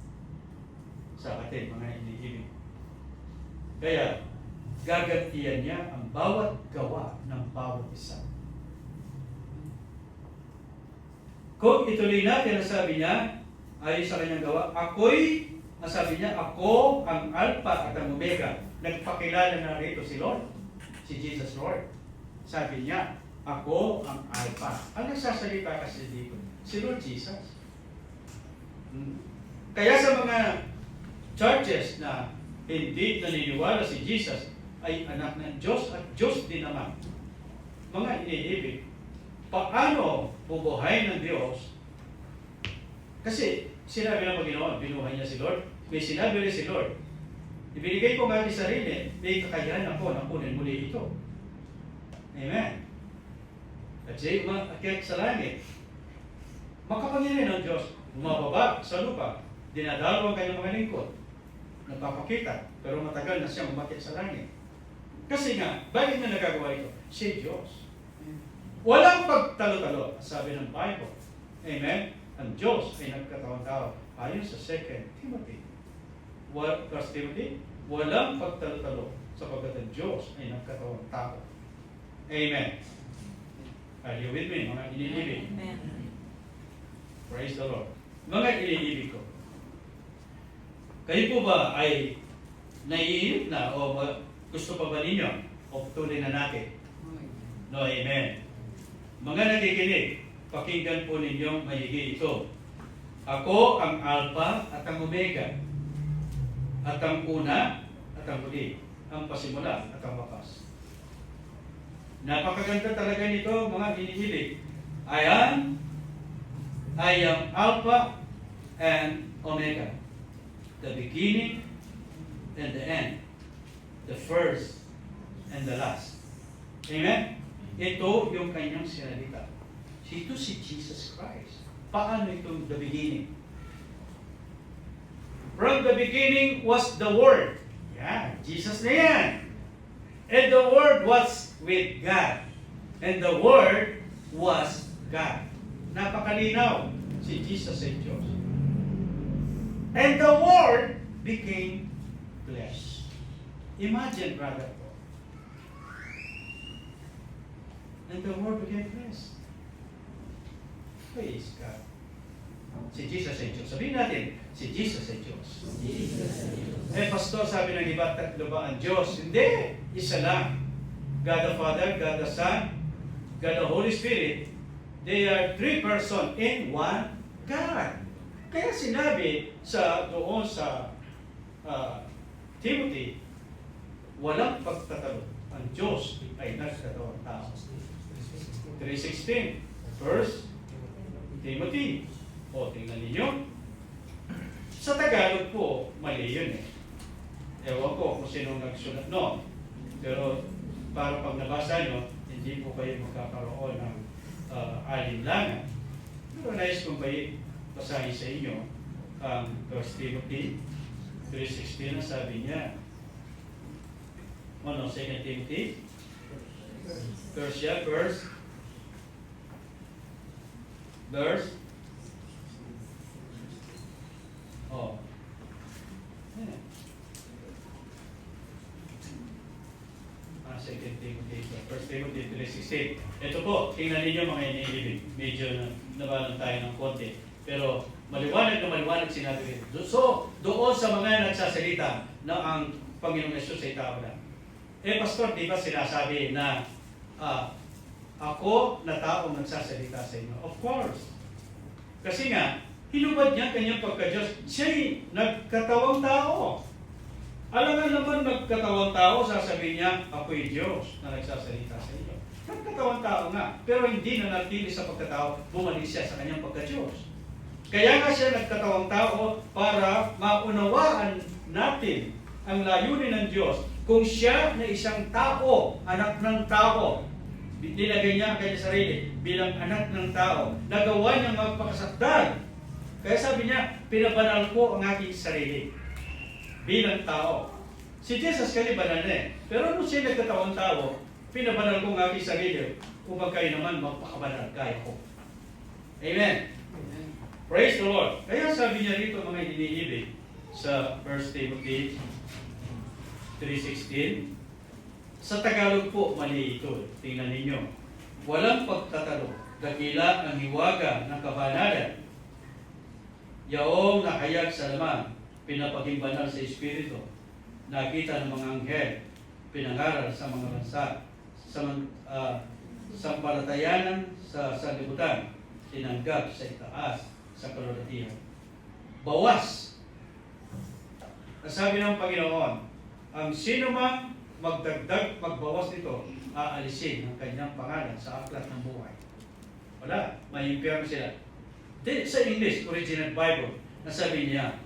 sa atin, mga iniibig. Kaya, gagantihan niya ang bawat gawa ng bawat isa. Kung ituloy natin, sabi niya, ayon sa kanyang gawa, sabi niya, ako ang Alpha at ang Omega. Nagpakilala na rito si Lord, si Jesus Lord. Sabi niya, ako ang Alpha. Ang nagsasalita kasi dito, si Lord Jesus. Kaya sa mga churches na hindi naniniwala si Jesus ay anak ng Diyos at Diyos din naman, mga iniibig, paano bubuhay ng Diyos? Kasi sinabi ng Panginoon, binuhay niya si Lord. May sinabi rin si Lord, ibinigay ko ang aking sarili, may kakayahan ako na kunin muli ito. Amen. At siya umakyat sa langit. Makapangyarihan ng Diyos, bumababa sa lupa, dinadalo ang kanyang mga lingkod, nagpapakita, pero matagal na siya umakyat sa langit. Kasi nga, bakit na nagagawa ito? Si Diyos. Walang pagtalo-talo, sabi ng Bible. Amen? Ang Diyos ay nagkatawang tao. Ayon sa 2 Timothy. 1 Timothy, walang pagtalo-talo sapagkat ang Diyos ay nagkatawang tao. Amen. Are you with me, mga iniibig? Amen. Praise the Lord. Mga iniibig ko, kayo po ba ay naiinip na o gusto pa ba ninyo o tuloy na natin? No, amen. Mga nakikinig, pakinggan po ninyong maigi ito. Ako ang Alpha at ang Omega, at ang una at ang huli, ang pasimula at ang wakas. Napakaganda talaga nito, mga inihilig. Ayan ay ang Alpha and Omega, the beginning and the end, the first and the last. Amen? Ito yung kanyang sinalita. Ito si Jesus Christ. Paano itong the beginning? From the beginning was the Word. Yan, Jesus na yan. And the Word was with God. And the Word was God. Napakalinaw si Jesus ay Diyos. And the Word became flesh. Imagine, brother ko. And the Word became flesh. Praise God. Si Jesus ay Diyos. Sabihin natin, si Jesus ay Diyos. Eh, pastor, sabi ng iba, tatlo ba ang Diyos? Hindi. Isa lang. God the Father, God the Son, God the Holy Spirit. They are three persons in one God. Kaya sinabi doon sa Timothy, walang pagtatalo. Ang Diyos ay nagkatawang tao. 3:16, First Timothy. O, tingnan ninyo. Sa Tagalog po, mali yun eh. Ewan ko kung sino nagsulat noon. Pero para pag nabasa nyo, hindi po kayo magkakaroon ng alinlangan. Pero nais kong basahin sa inyo ang 1 Timothy 3:16 na sabi niya. Ano, 2 Timothy? Verse. Oh. Yeah. 2 Timothy, 1 Timothy 3:16. Ito po, tingnan ninyo mga iniibig. Medyo nabalan tayo ng konti. Pero maliwanag na maliwanag sinabi rin. So, doon sa mga nagsasalita na ang Panginoong Yesus ay tao lang. Eh, Pastor, di ba sinasabi na ako na taong nagsasalita sa inyo? Of course. Kasi nga, hinubad niya kanyang pagka-Diyos. Siya'y nagkatawang tao. Alam naman nagkatawang tao, sasabihin niya, ako'y Diyos na nagsasalita sa inyo. Nagkatawang tao nga, pero hindi na natili sa pagkatao, bumalik siya sa kanyang pagka-Diyos. Kaya nga siya nagkatawang tao para maunawaan natin ang layunin ng Diyos. Kung siya na isang tao, anak ng tao, nilagay niya ang kanyang sarili bilang anak ng tao, nagawa niya magpakasakdal. Kaya sabi niya, pinabanal ko ang aking sarili bilang tao. Si Jesus kasi banal na eh. Pero nung siya nagkatawang tao, pinabanal ko ang aking sarili. Kung kayo naman magpakabanal, kaya ko. Amen. Praise the Lord. Kaya sabi niya rito mga iniibig sa 1 Timothy 3:16. Sa Tagalog po, mali ito. Tingnan ninyo. Walang pagtatalo. Dakila ang hiwaga ng kabanalan. Yaong nakayag sa laman, pinapaging banal sa Espiritu. Nakita ng mga anghel, pinangaral sa mga bansa, sa sampalatayanan sa sanlibutan, tinanggap sa itaas, sa kalulatihan. bawas. Sabi ng Panginoon, ang sino mang magdagdag, magbawas nito, aalisin ang kanyang pangalan sa aklat ng buhay. Wala, may impyerno sila. Sa English, original Bible, nasabi niya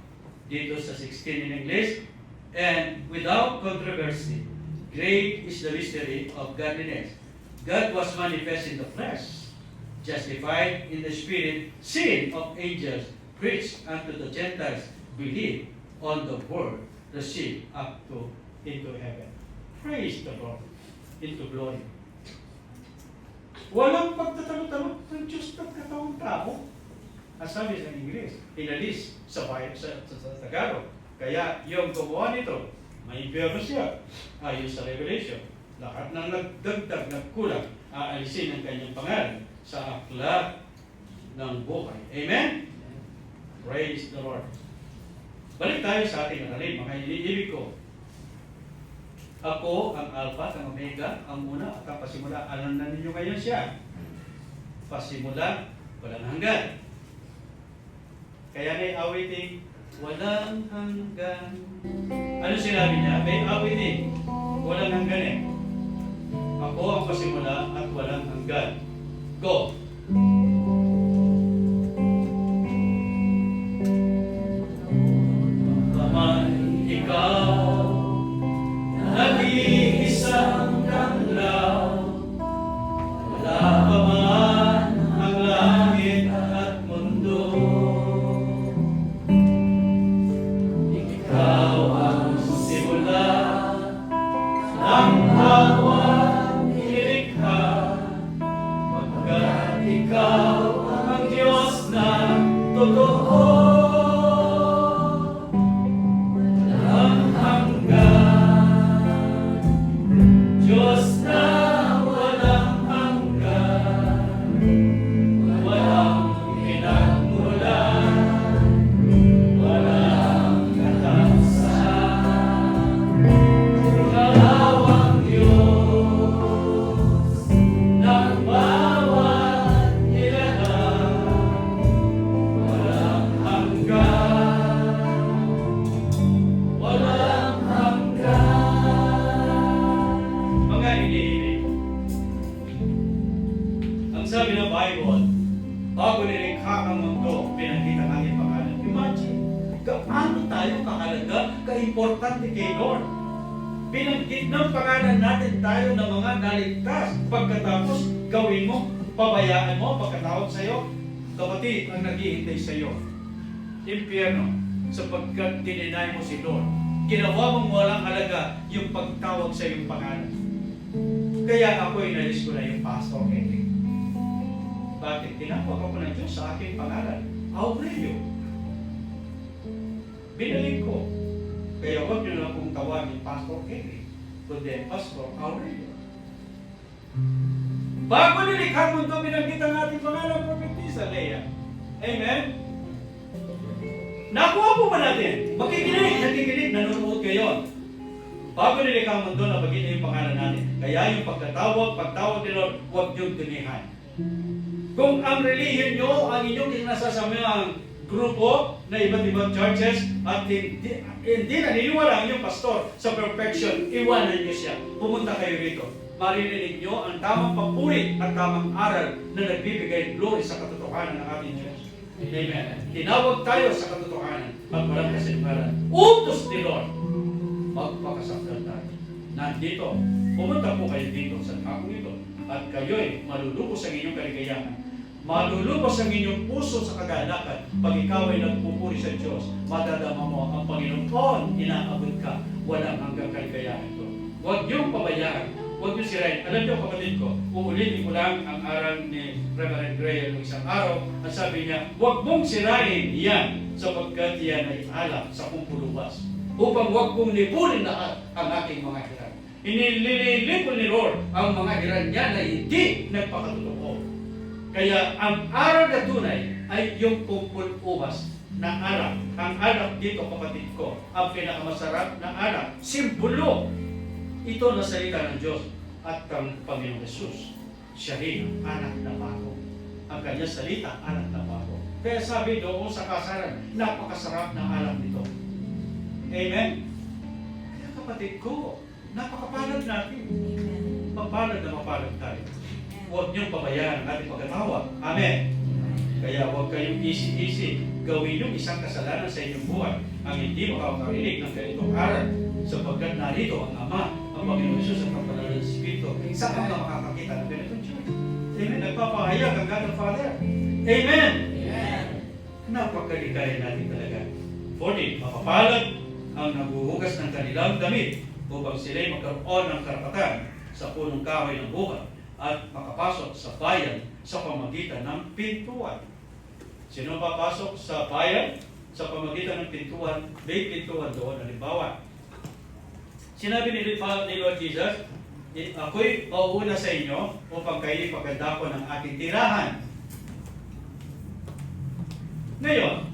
dito sa 16 in English, and without controversy, great is the mystery of godliness. God was manifest in the flesh, justified in the spirit, seen of angels, preached unto the Gentiles, believed on the word, received up to into heaven. Praise the Lord, into glory. Walang pagtatanong-tanong ng Diyos at katawang tao. Ang sabi sa English, inalis sa Tagalog. Kaya yung gumawa nito, may impyerno siya. Ayon sa Revelation, lahat ng nagdagdag, nagkulang, aalisin ang kanyang pangalan sa aklat ng buhay. Amen? Praise the Lord. Balik tayo sa ating aralin, mga iniibig ko. Ako ang Alpha, ang Omega, ang una at ang pasimula. Alam na ninyo ngayon siya. Pasimula, walang hanggan. Kaya may awiting, walang hanggan. Ano sinabi niya? May awiting, walang hanggan eh. Ako ang pasimula at walang hanggan. Go! Kamay, ikaw, nag-iisang langlaw, wala pa man ang langit at mundo. Ikaw ang simula ng bawat nilikha, pagkat ikaw ang Diyos na totoo. Sabi ng Bible, bago nilikha ang mundo, pinakita ang aking pangalan. Imagine, gaano tayo kakalaga, ka-importante kay Lord. Pinanggit ng pangalan natin tayo ng mga naligtas. Pagkatapos, gawin mo, pabayaan mo, pagkatawag sa'yo, kapatid ang naghihintay sa'yo. Impyerno, sapagkat dininay mo si Lord. Ginawa mong walang halaga yung pagtawag sa iyong pangalan. Kaya ako inalis ko na yung pastor Eric. Bakit? Tinawag ako ng Diyos sa aking pangalan. Aurelio. Binalik ko. Kaya huwag nyo lang kong tawagin Pastor Eric, kundi Pastor Aurelio. Bago nilikha mundo, binanggit ang ating pangalan, Prophetisa Leah. Amen? Nakuha po ba natin? Nakikinig, nanonood kayo. Bago nilikha mundo, nabagin na yung pangalan natin. Kaya yung pagtawag ni Lord, huwag niyong dinihan. Kung ang relihiyon nyo, ang inyong nasasamang grupo na iba't ibang churches at hindi naniniwala ang inyong pastor sa perfection, iwanan nyo siya. Pumunta kayo rito. Maririnig nyo ang tamang papuri at tamang aral na nagbibigay glory sa katotohanan ng ating Diyos. Amen. Tinawag tayo sa katotohanan at walang kasinungalingan. Utos ni Lord. Magpakasakdal tayo. Nandito. Pumunta po kayo dito sa takong ito. At kayo'y malulubos ang inyong kaligayahan. Malulubos ang inyong puso sa kagalakan. Pag ikaw ay nagpupuri sa Diyos, madadama mo ang Panginoon, inaabot ka. Walang hanggang kaligayahan ito. Huwag niyong pabayaan. Huwag niyong sirain. Alam niyo, kapatid ko, uulitin ko lang ang aral ni Reverend Gray noong isang araw. At sabi niya, huwag mong sirain yan sapagkat yan ay alak sa kumpuluwas. Upang huwag mong nipulin lahat ang aking mga hirap. Inililipon ni Lord ang mga hiran niya na hindi nagpakatotoo. Kaya ang aral na tunay ay yung kumpul-ubas na aral. Ang anak dito, kapatid ko, ang pinakamasarap na aral, simbolo. Ito na salita ng Diyos at ang Panginoong Jesus. Siya rin ang anak na bago. Ang kanyang salita, anak na bago. Kaya sabi doon sa kasalan, napakasarap ng alak nito. Amen? Kaya kapatid ko, napakapalad natin. Mapalad na mapalad tayo. Huwag niyong pabayaan ang ating pagkatawa. Amen? Kaya huwag kayong easy-easy. Gawin yung isang kasalanan sa inyong buhay ang hindi makakarinig ng ganitong aral sapagkat narito ang Ama, ang Panginoon Isus at ang Banal na Espiritu. Saan ka makakakita ng ganitong Diyos? Amen? Nagpapahayag ang God the Father. Amen? Amen. Napakaligaya natin talaga. 40, mapapalad ang naguhugas ng kanilang damit upang sila'y magkaroon ng karapatan sa punong kahoy ng buhay at makapasok sa bayan sa pamagitan ng pintuan. Sino papasok sa bayan sa pamagitan ng pintuan? May pintuan doon. Halimbawa, sinabi ni Lord Jesus, ako'y mauuna sa inyo upang kayo'y paganda ko ng aking tirahan. Ngayon,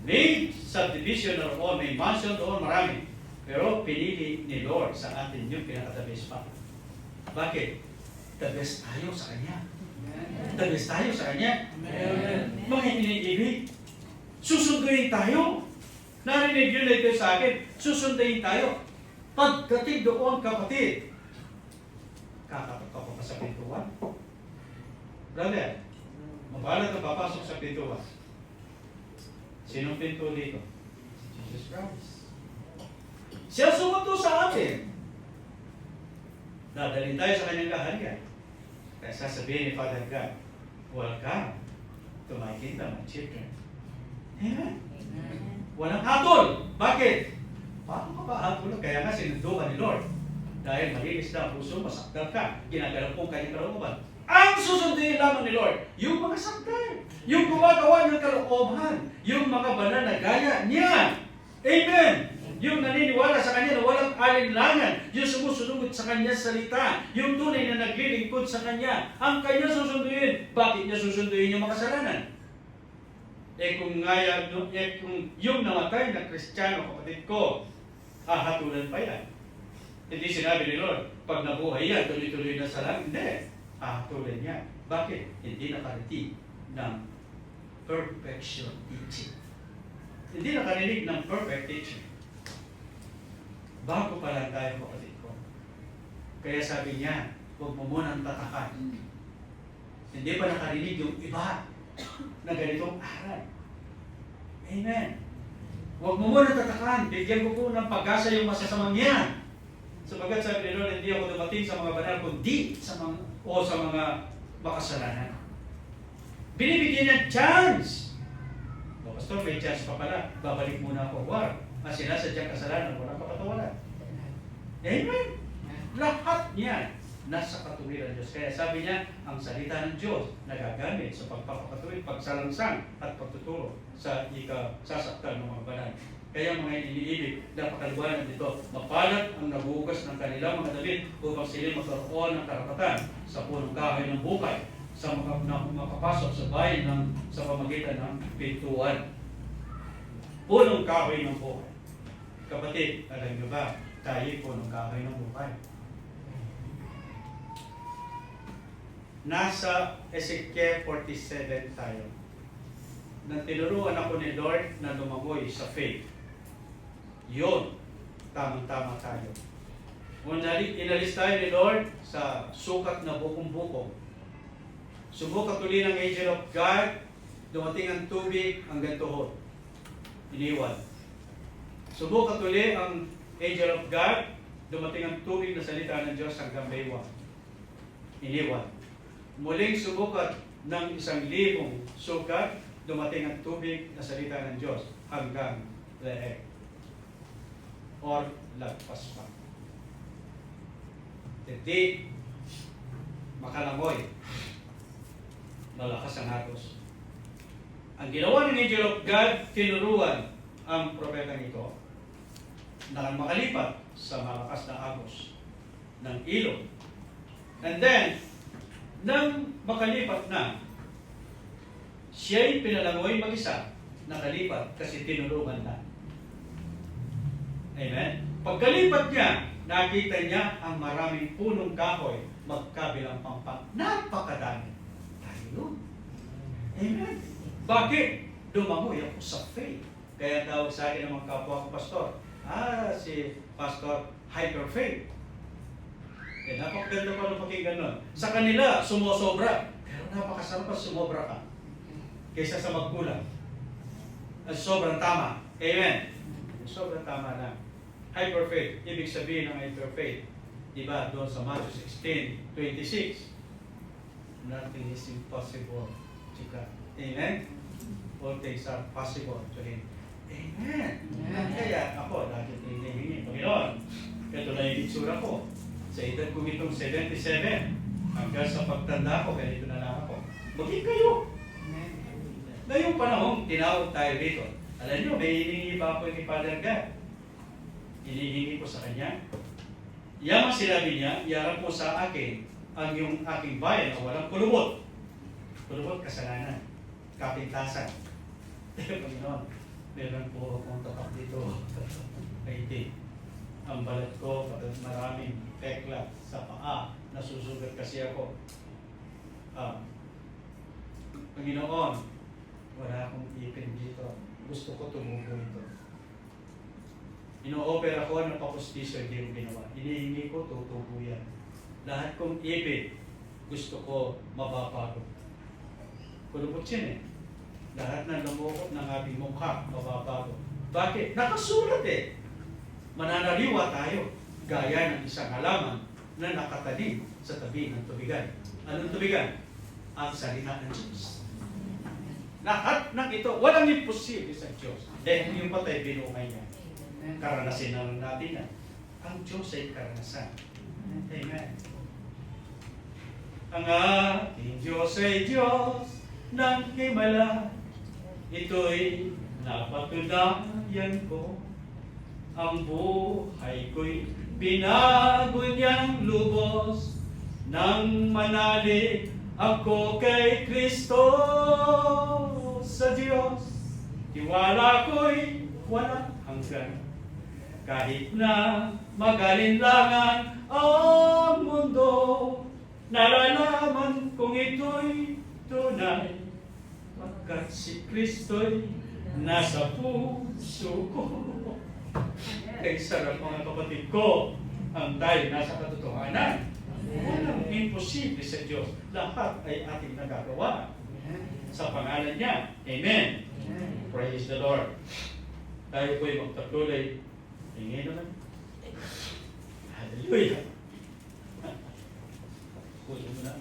may subdivision doon, may mansion doon, marami. Pero pinili ni Lord sa atin yung pinaka-the best pa. Bakit? The best tayo sa Kanya. The best tayo sa Kanya. Mga iniibig, susunduin tayo. Narinig yun na ito sa akin, susunduin tayo. Pagdating doon, kapatid, kakatok ka pa sa pintuan. Brother, mabalat na papasok sa pintuan. Sinong pinto dito? Jesus Christ. Siya sumuto sa atin. Dadalhin tayo sa kanyang kaharian. Kaya sasabihin ni Father God, welcome to my kingdom, my children. Amen? Walang hatol. Bakit? Paano ka ba hatol? Kaya nga sinundo ka ni Lord. Dahil malinis na ang puso, masaktan ka, ginagalaw kong kanyang kalooban. Ang susunduin lamang ni Lord, yung mga saktan, yung gumagawa ng kalooban, yung mga banal na gaya niya. Amen! Yung naniniwala sa Kanya na walang alinlangan, yung sumusunod sa Kanya salita, yung tunay na naglilingkod sa Kanya, ang Kanya susunduin. Bakit niya susunduin yung makasalanan? Kung yung namatay na Kristiyano, kapatid ko, hahatulan pa yan. Hindi sinabi ni Lord, pag nabuhay yan, tuloy-tuloy na sa langit. Hindi. Hahatulan niya. Bakit? Hindi nakarating ng perfection teaching. Hindi nakarinig ng perfect teaching. Bago pa lang tayo, kapatid ko. Kaya sabi niya, huwag mo munang tatakan. Hindi pa nakarinig yung iba na ganitong aral. Amen. Huwag mo munang tatakan. Bigyan ko po ng pag-asa yung masasamang yan. Sabagat sabi ni Lord, hindi ako dumating sa mga banal, kundi sa mga makasalanan. Binibigyan niya chance. O, Pastor, may chance pa pala. Babalik muna ako. War. Ang sinasadyang kasalanan, walang kapatawaran. Amen. Lahat niya nasa katuwiran Diyos. Kaya sabi niya, ang salita ng Diyos nagagamit sa pagpapakatuwid, pagsalangsang at pagtuturo sa ikasasaktan ng mga banal. Kaya mga iniibig, napakaliwanag dito, mapalad ang nabuhugas ng kanilang mga damit upang sila magkaroon ng karapatan sa punong kahoy ng buhay sa makapasok sa bayan sa pamagitan ng pintuan. Punong kahoy ng buhay. Kapatid, alam niyo ba, tayo punong kahoy ng buhay. Nasa Ezekiel 47 tayo. Nang tinuruan ako ni Lord na lumagoy sa faith. Yun, tamang-tama tayo. Inalis tayo ni Lord sa sukat na bukong-bukong. Subukat uli ng angel of God, dumating ang tubig hanggang tuhod. Iniwan. Subukat uli ang angel of God, dumating ang tubig na salita ng Diyos hanggang baywang. Iniwan. Muling subukat ng 1,000 sukat, dumating ang tubig na salita ng Diyos hanggang leeg. Or lagpas pa. Hindi makalangoy. Malakas ang hagos. Ang ginawa ng angel of God, tinuruan ang propeta nito na makalipat sa malakas na agos ng ilog. And then, nang makalipat na, siya'y pinalangoy mag-isa, nakalipat kasi tinuruan na. Amen? Pagkalipat niya, nakita niya ang maraming punong kahoy magkabilang pampang. Napakadami. Tayo. Amen. Bakit? Dumagoy ako sa faith. Kaya tawag sa akin ng mga kapwa ko pastor, si Pastor Hyper Faith. Napakaganda pa ng pakinggan nun. Sa kanila, sumosobra. Pero napakasarap pa sumobra ka kaysa sa magkulang. Sobrang tama. Amen. Sobrang tama na. Hyper faith. Ibig sabihin ng hyper faith. Diba? Doon sa Matthew 16:26. Nothing is impossible. Chika. Amen? All things are possible to Him. Amen. Kaya ako, lagi hinihingi. Panginoon, ito na yung itsura ko. Sa edad ko itong 77, hanggang sa pagtanda ko, ganito na lang ako. Maging kayo. Ngayong panahon, tinawag tayo dito. Alam nyo, may hinihingi pa ako kay Father God. Hinihingi ko sa Kanya. Yan ang sinabi niya, iarap mo sa akin ang yung aking bayan na walang kulubot. Kulubot, kasalanan. Kapintasan. Panginoon, meron po akong tapak dito. Kaiti. Ang balat ko, maraming pekla sa paa. Nasusugat kasi ako. Panginoon, wala akong ipin dito. Gusto ko tumubo ito. Ino-opera ko ng papustiso, hindi ko ginawa. Hinihingi ko, tutubo yan. Lahat kong ipin, gusto ko mababago. Kulubot yan eh. Lahat ng lumukot ng ating mukha, mababago. Bakit? Nakasulat eh. Mananaliwa tayo, gaya ng isang halaman na nakatanim sa tabi ng tubigan. Anong tubigan? Ang salita ng Diyos. Lahat ng ito, walang imposible sa Diyos. Dahil yung patay, binukay niya. Karanasin na lang natin yan. Ang Diyos ay karanasan. Amen. Ang ating Diyos ay Diyos ng himala. Ito'y napatunayan ko. Ang buhay ko'y binago niyang lubos. Nang manalig ako kay Kristo sa Diyos. Tiwala ko'y walang hanggan. Kahit na magalinlangan ang mundo, nalalaman kong ito'y tunay. Pagkat si Kristo'y nasa puso ko. Kay sarap mga kapatid ko, ang tayo nasa katotohanan. Walang imposible sa Diyos. Lahat ay ating nagagawa sa pangalan niya. Amen. Praise the Lord. Tayo po'y magpatuloy. Tingin naman. Hallelujah. Puso mo na.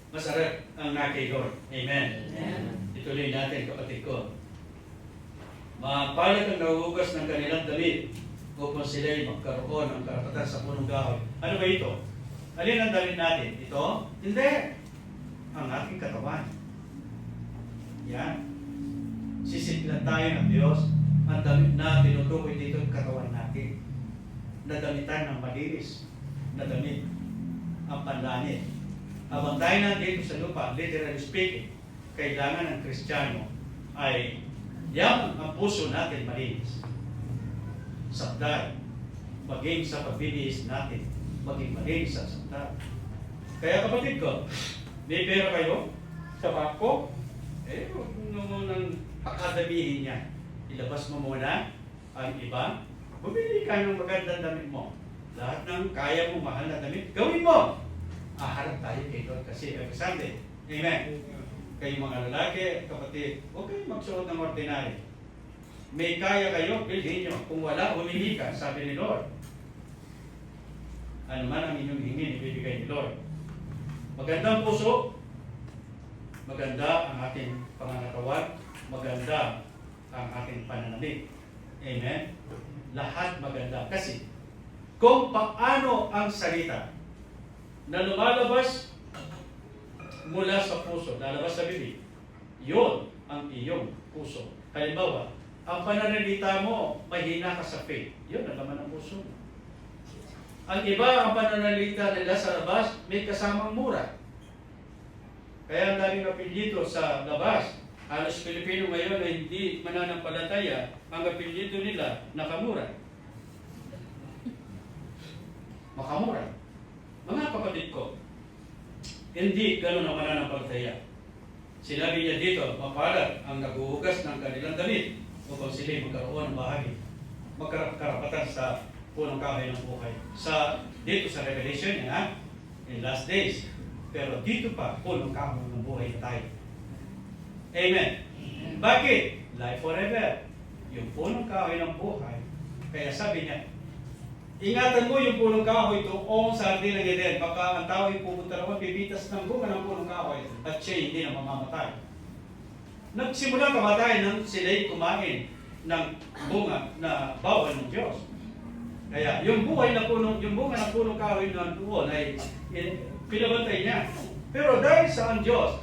Masarap ang nakay Lord. Amen. Ituloy natin, kapatid ko. Mapalat ang nahuhugas ng kanilang damit upang sila'y magkaroon ng karapatan sa punong kahoy. Ano ba ito? Alin ang damit natin? Ito? Hindi. Ang ating katawan. Yan. Sisiklan tayo ng Diyos. Ang damit na tinutukoy dito ang katawan natin. Nadamitan ng malinis. Nadamit ang panlanit. Habang tayo nandito sa lupa, literally speaking, kailangan ng Kristiyano ay yaman ang puso natin malinis. Sabdal, maging sa pagbibihis natin, maging malinis sa sabdal. Kaya kapatid ko, may pera kayo sa bangko, huwag mo munang pakadabihin niya. Ilabas mo muna ang iba, bumili ka ng magandang damit mo. Lahat ng kaya mo mahal na damit, gawin mo! Harap tayo kay Lord kasi every Sunday. Amen. Kayong mga lalaki, kapatid, huwag kayong magsuot ng ordinary. May kaya kayo, bilhin nyo. Kung wala, humingi ka, sabi ni Lord. Ano man ang inyong hingin, ibibigay ni Lord. Magandang puso, maganda ang ating pangangatawan, maganda ang ating pananamit. Amen. Lahat maganda. Kasi, kung paano ang salita na lumalabas mula sa puso, lalabas sa bibig, yun ang iyong puso. Halimbawa, ang pananalita mo, mahina ka sa faith. Yun ang laman ng puso mo. Ang iba, ang pananalita nila sa labas, may kasamang mura. Kaya ang daming apelyido sa labas, Halos Pilipino ngayon na hindi mananampalataya, ang apelyido nila Nakamura. Makamura. Mga kapatid ko, hindi ganun ang mananampalataya. Sinabi niya dito, mapalad ang naghuhugas ng kanilang damit upang sila magkaroon ng bahagi. Magkarapatan sa punong kahoy ng buhay. Dito sa Revelation niya, in last days. Pero dito pa, punong kahoy ng buhay na tayo. Amen. Bakit? Life forever. Yung punong kahoy ng buhay. Kaya sabi niya, ingatan mo yung punong kahoy doon sa hardin ng Eden. Baka ang tao ay pupunta naman, bibitas ng bunga ng punong kahoy at siya hindi na mamamatay. Nagsimula kamatayan nang sila'y kumain ng bunga na bawal ng Diyos. Kaya yung bunga ng punong kahoy na doon ay pinabantay niya. Pero dahil sa ang Diyos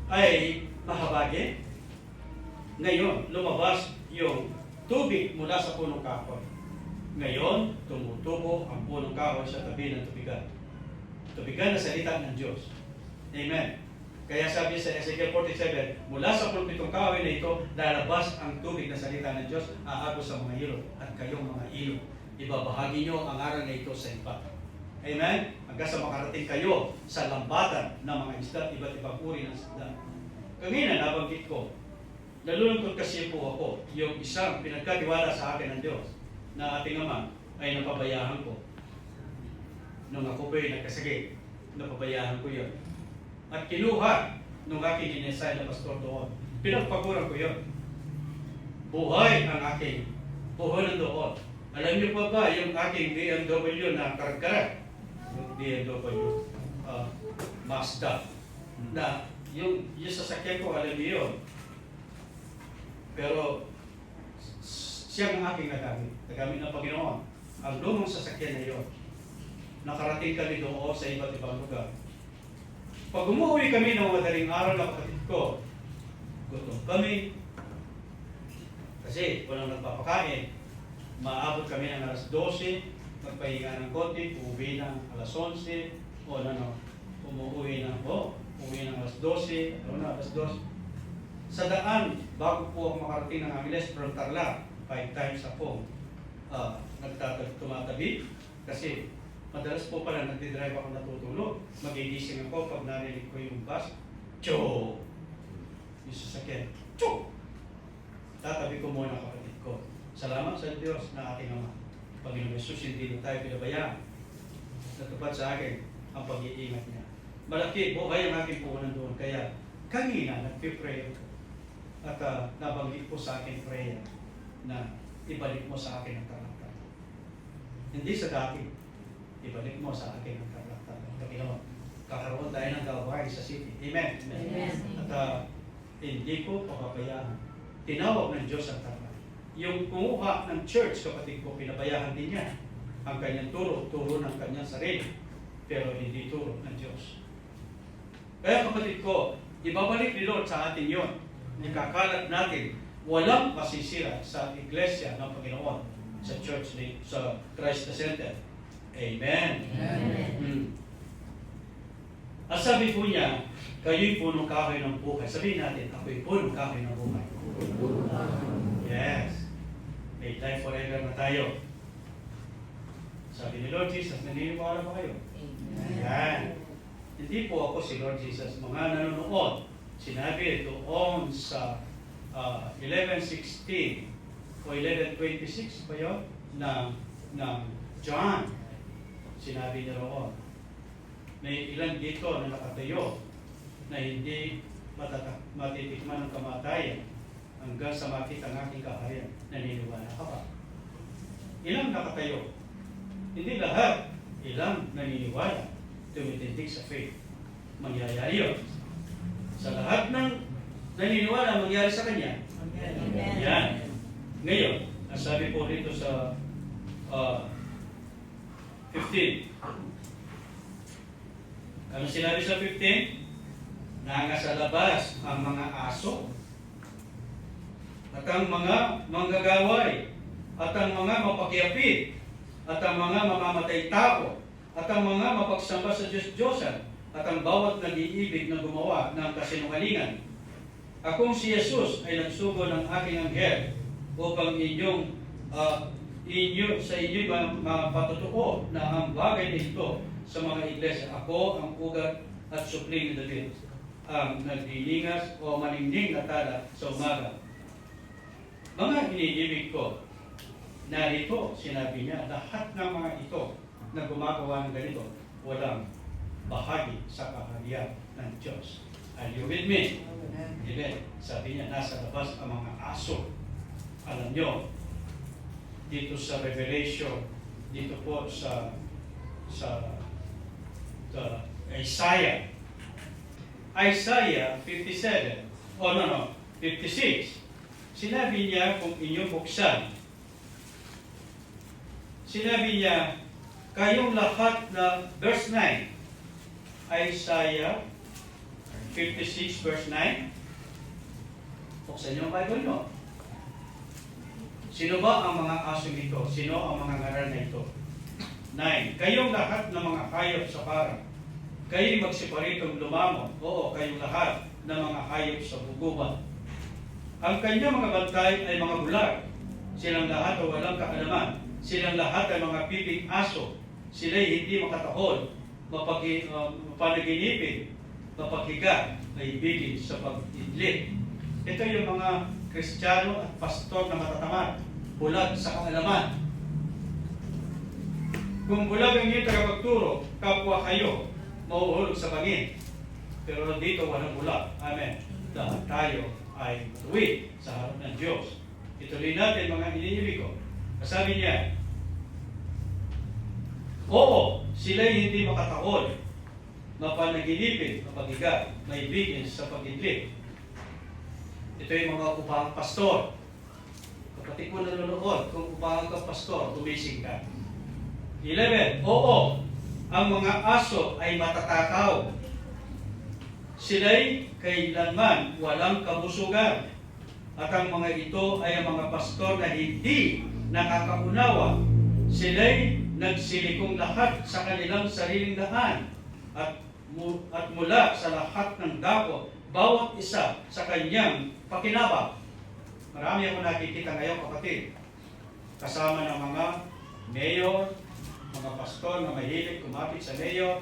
ay mahabagin, ngayon lumabas yung tubig mula sa punong kahoy. Ngayon, tumutubo ang punong kahoy sa tabi ng tubigan. Tubigan na salita ng Diyos. Amen. Kaya sabi sa Ezekiel 47, mula sa pulpitong kahoy na ito, lalabas ang tubig na salita ng Diyos, aagos sa mga ilog at kayong mga ilog. Ibabahagi nyo ang aral na ito sa iba. Amen? Hanggang sa makarating kayo sa lambatan ng mga isda at iba't ibang uri ng isda. Kanina, nabanggit ko, nalulungkot kasi po ako, yung isang pinagkatiwala sa akin ng Diyos na ating Ama ay napabayaan ko. Nung ako po'y nagkasakit, napabayaan ko yun. At kinuha nung aking inesay na pastor doon. Pinagpaguran ko yun. Buhay ang aking puhunan doon. Alam niyo pa ba yung aking BMW na karag-karag? Yung BMW Mazda. Na yung sasakyan ko, alam niyo yun. Pero siya ang aking nagamit. Nagamit ng Panginoon. Ang lumang sasakyan na yun. Nakarating kami doon sa iba't ibang lugar. Pag umuwi kami ng madaling araw na kapatid ko, gutom kami. Kasi walang nagpapakain. Maabot kami ng alas 12, magpahinga ng konti, uuwi ng alas 11, umuwi ng alas 12, alas 12. Sa daan, bago po ako makarating ng Angeles from Tarlac, 5 times ako tumatabi kasi madalas po pala nagdidrive ako natutulog. Magigising ako pag narinig ko yung bus. Choo! Yung sasakyan. Choo! Tatabi ko muna kapatid ko. Salamat sa Diyos na ating Ama. Panginoon Jesus, hindi na tayo pinabayaan. Natupad sa akin ang pag-iingat niya. Malaki buhay ang aking puhunan doon. Kaya kanina nagpipray ako. At nabanggit po sa akin prayer na ibalik mo sa akin ang karapatan. Hindi sa dati. Ibalik mo sa akin ang karapatan. Panginoon, kakaroon tayo ng gawain sa city. Amen. Amen. At hindi ko papabayaan. Tinawag ng Diyos ang karapatan. Yung kumuha ng church, kapatid ko, pinabayaan din niya. Ang kanyang turo ng kanyang sarili. Pero hindi turo ng Diyos. Kaya kapatid ko, ibabalik ni Lord sa atin yon. Ikakalat natin, walang masisira sa iglesia ng Panginoon, sa church, sa Christ the Center. Amen. Amen. At sabi po niya, kayo'y punong kahoy ng buhay. Sabihin natin, ako'y punong kahoy ng buhay. Yes. May life forever na tayo. Sabi ni Lord Jesus, naniniwala ba kayo? Ayan. Hindi po ako si Lord Jesus. Mga nanonood, sinabi doon sa 11:16 o 11:26 ba yun? ng John. Sinabi niya roon. May ilan dito na nakatayo na hindi matitikman ng kamatayan hanggang sa makita ang aking kaharian. Naniniwala ka ba? Ilang nakatayo? Hindi lahat. Ilang naniniwala. Tumitindig sa faith. Mangyayari yun. Sa lahat ng naniniwala, mangyari sa kanya. Amen. Yan. Ngayon, ang sabi po dito sa 15. Ano sinabi sa 15? Nasa labas ang mga aso at ang mga manggagaway at ang mga mapagyapit at ang mga mamamatay tao at ang mga mapagsamba sa Diyos-Diyosan at ang bawat nag-iibig na gumawa ng kasinungalingan Akong si Jesus ay nagsugo ng aking anghel upang sa inyong mapatutuo na ang bagay na ito sa mga iglesia. Ako ang ugat at supling ni David, ang nagdiningas o maningning na tala sa umaga. Mga iniibig ko, narito, sinabi niya, lahat ng mga ito na gumagawa ng ganito, walang bahagi sa kaharian ng Diyos. Are you with me? Amen. Sabi niya, nasa labas ang mga aso. Alam nyo, dito sa Revelation, dito po sa Isaiah 57, 56, sinabi niya kung inyong buksan, sinabi niya, kayong lahat na, verse 9, Isaiah 56 verse 9. Buksan niyo ang Bible nyo. Sino ba ang mga aso nito? Sino ang mga ngaral na ito? 9. Kayong lahat ng mga hayop sa parang, kayo'y magsiparitong lumamon. Oo, kayong lahat ng mga hayop sa buguban. Ang kanyang mga bantay ay mga bulag. Silang lahat ay walang kaalaman. Silang lahat ay mga piping aso. Sila'y hindi makatahol, mapanaginipin, mapaghiga, maibigin sa pag-idlit. Ito yung mga Kristiyano at pastor na matatamad, bulag sa kaalaman. Kung bulag ang inyong tagapagturo, kapwa kayo, mauhulog sa bangin. Pero dito walang bulag. Amen. Dahil tayo ay matuwid sa harap ng Diyos. Ituloy natin mga iniibig ko. Sabi niya, oo, sila'y hindi makatahol, mapanaginipin, mapaghiga, maibigin sa pag-idlit. Ito yung mga upahang pastor. Kapatid ko nanonood, kung upahang ka pastor, tumising ka. 11. Oo, ang mga aso ay matatakaw. Sila'y kailanman walang kabusugan. At ang mga ito ay ang mga pastor na hindi nakakaunawa. Sila'y nagsilikong lahat sa kanilang sariling daan at mula sa lahat ng dako, bawat isa sa kanyang pakinabang. Marami ako nakikita ngayon, kapatid. Kasama ng mga mayor, mga pastor na mahilig kumapit sa mayor,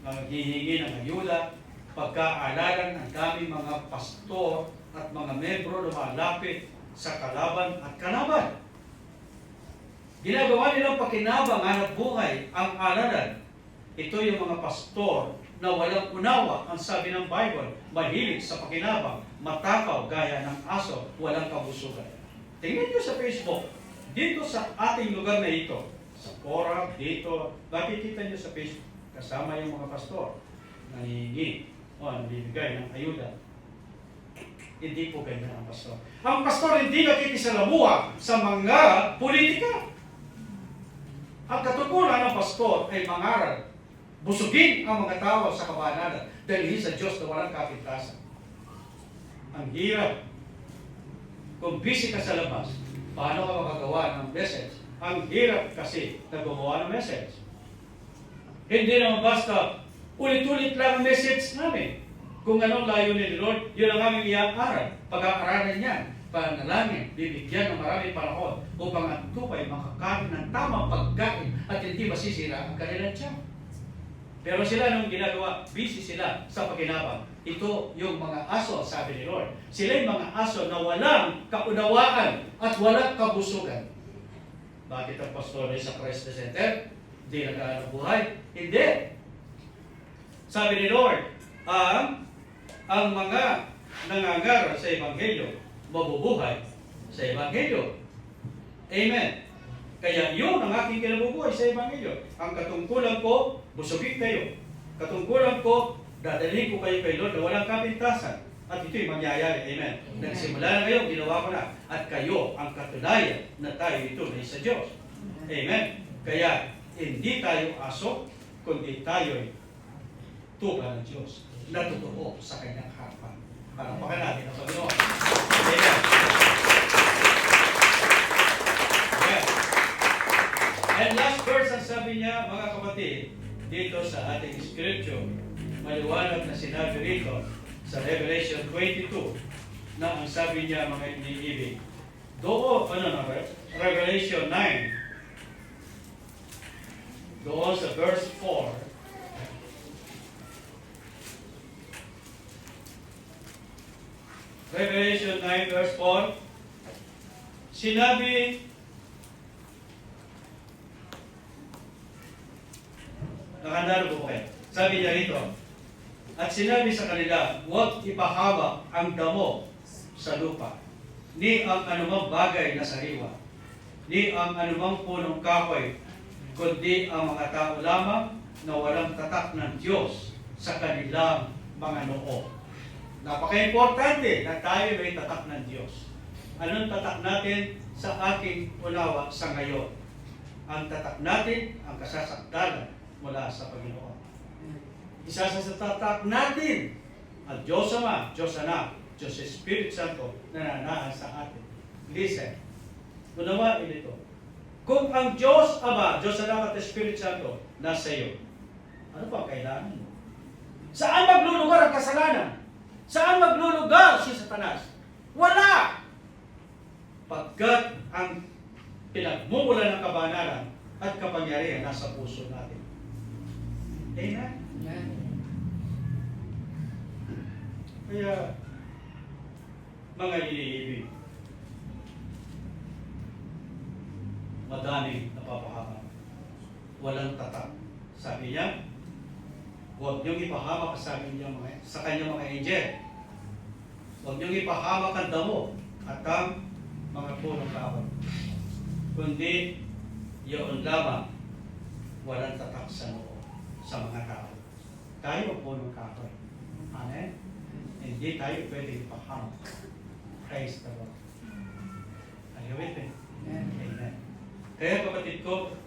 naghihingi ng ayuda, pagkaalalan ng daming mga pastor at mga membro lumalapit sa kalaban at kalaban. Ginagawa nilang pakinabang, hanap buhay, ang alalan. Ito yung mga pastor na walang unawa, ang sabi ng Bible, mahilig sa pakinabang, matakaw gaya ng aso, walang kabusugan. Tingnan nyo sa Facebook, dito sa ating lugar na ito, sa Porab, dito, makikita nyo sa Facebook, kasama yung mga pastor, nangihingi o nabibigay ng ayuda. Hindi po ganyan ang pastor. Ang pastor hindi nakikisalamuha sa mga politika. Ang katutunan ng pastor ay mangaral, busugin ang mga tao sa kabanalan, dalhin sa Diyos na walang kapintasan. Ang hirap. Kung busy ka sa labas, paano ka makagawa ng message? Ang hirap kasi na gumawa ng message. Hindi naman basta ulit-ulit lang ang message namin. Kung anong layunin ni Lord, yun ang aming iaaral. Pag-aaralan niyan, panalangin, bibigyan ng maraming panahon upang ang tupay makakain ng tamang pagkain at hindi masisira ang kanilang tiyan. Pero sila nung ginagawa, busy sila sa pakinabang. Ito yung mga aso, sabi ni Lord. Sila yung mga aso na walang kaunawaan at walang kabusugan. Bakit ang pastor ay sa Christ Center? Hindi nagkahanap buhay? Hindi. Sabi ni Lord, ang mga nangangaral sa Ebanghelyo, mabubuhay sa Ebanghelyo. Amen. Kaya yun ang aking kinabubuhay sa Ebanghelyo. Ang katungkulan ko, busugin kayo. Katungkulan ko, dadalhin ko kayo kay Lord na walang kapintasan. At ito'y mangyayari. Amen. Nagsimula na kayo, ginawa ko na. At kayo ang katunayan na tayo ito na sa Diyos. Amen. Kaya hindi tayo aso, kundi tayo'y tupa ng Diyos na totoo sa kanyang harapan. Parapakan natin ang Panginoon. Amen. Amen. And last verse, ang sabi niya, mga kapatid, dito sa ating scripture, maliwanag na sinabi rito sa Revelation 22, na ang sabi niya mga iniibig. Doon, Revelation 9, doon sa verse 4, Revelation 9 verse 4, sinabi, nakandalo po kayo, sabi niya rito, at sinabi sa kanila, huwag ipahawak ang damo sa lupa, ni ang anumang bagay na sariwa, ni ang anumang punong kahoy, kundi ang mga tao lamang na walang tatak ng Diyos sa kanilang mga noo. Napaka-importante na tayo may tatak ng Diyos. Anong tatak natin sa aking unawa sa ngayon? Ang tatak natin, ang kasasakdalan mula sa Panginoon. Isa sa tatak natin, ang Diyos Ama, Diyos Anak, Diyos Espiritu Santo na nananahan sa atin. Listen, unawain ito. Kung ang Diyos Ama, Diyos Anak at Espiritu Santo nasa iyo, ano pa ang kailangan mo? Saan maglulugar ang kasalanan? Saan maglulugar si Satanas? Wala! Pagkat ang pinagmumulan ng kabanalan at kapangyarihan nasa puso natin. Amen? Kaya, mga iniibig, madaming napapahamak. Walang tatak. Sabi niya, huwag niyong ipahamak sa kanyang mga angel. Huwag niyong ipahamak ang damo at ang mga punong kahoy. Kundi, yun lamang, walang tatak sa noo sa mga tao. Tayo ang punong kahoy. Amen? Hindi tayo pwede ipahamak. Praise the Lord. Are you with me? Amen. Kaya kapatid ko,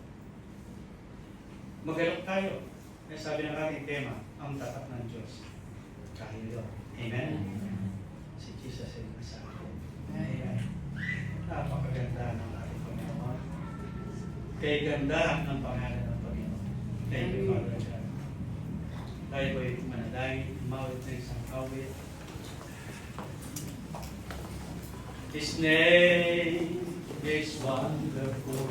magalap tayo. Kaya sabi ng ating tema, ang tatak ng Diyos. Tayo yun. Amen? Si Jesus ay nasa akin. Amen. Napakaganda ng ating Panginoon. Kaya ganda ng pangalan ng Panginoon. Thank you, Father God. Tayo po'y manalangin, mawit na isang awit. His name is wonderful.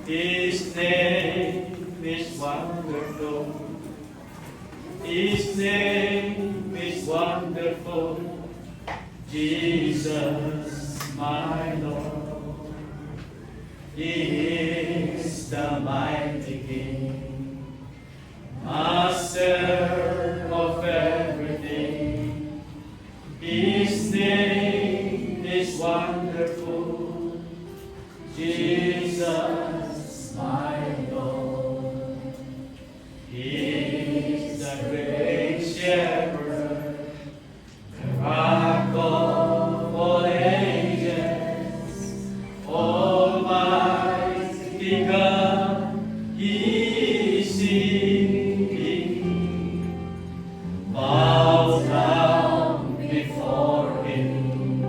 His name is wonderful. His name is wonderful. Jesus, my Lord. He is the mighty King, Master of everything. His name is wonderful. Jesus, my Lord. He is the great shepherd, the rock of all ages, Almighty God. He is singing, bow down before Him,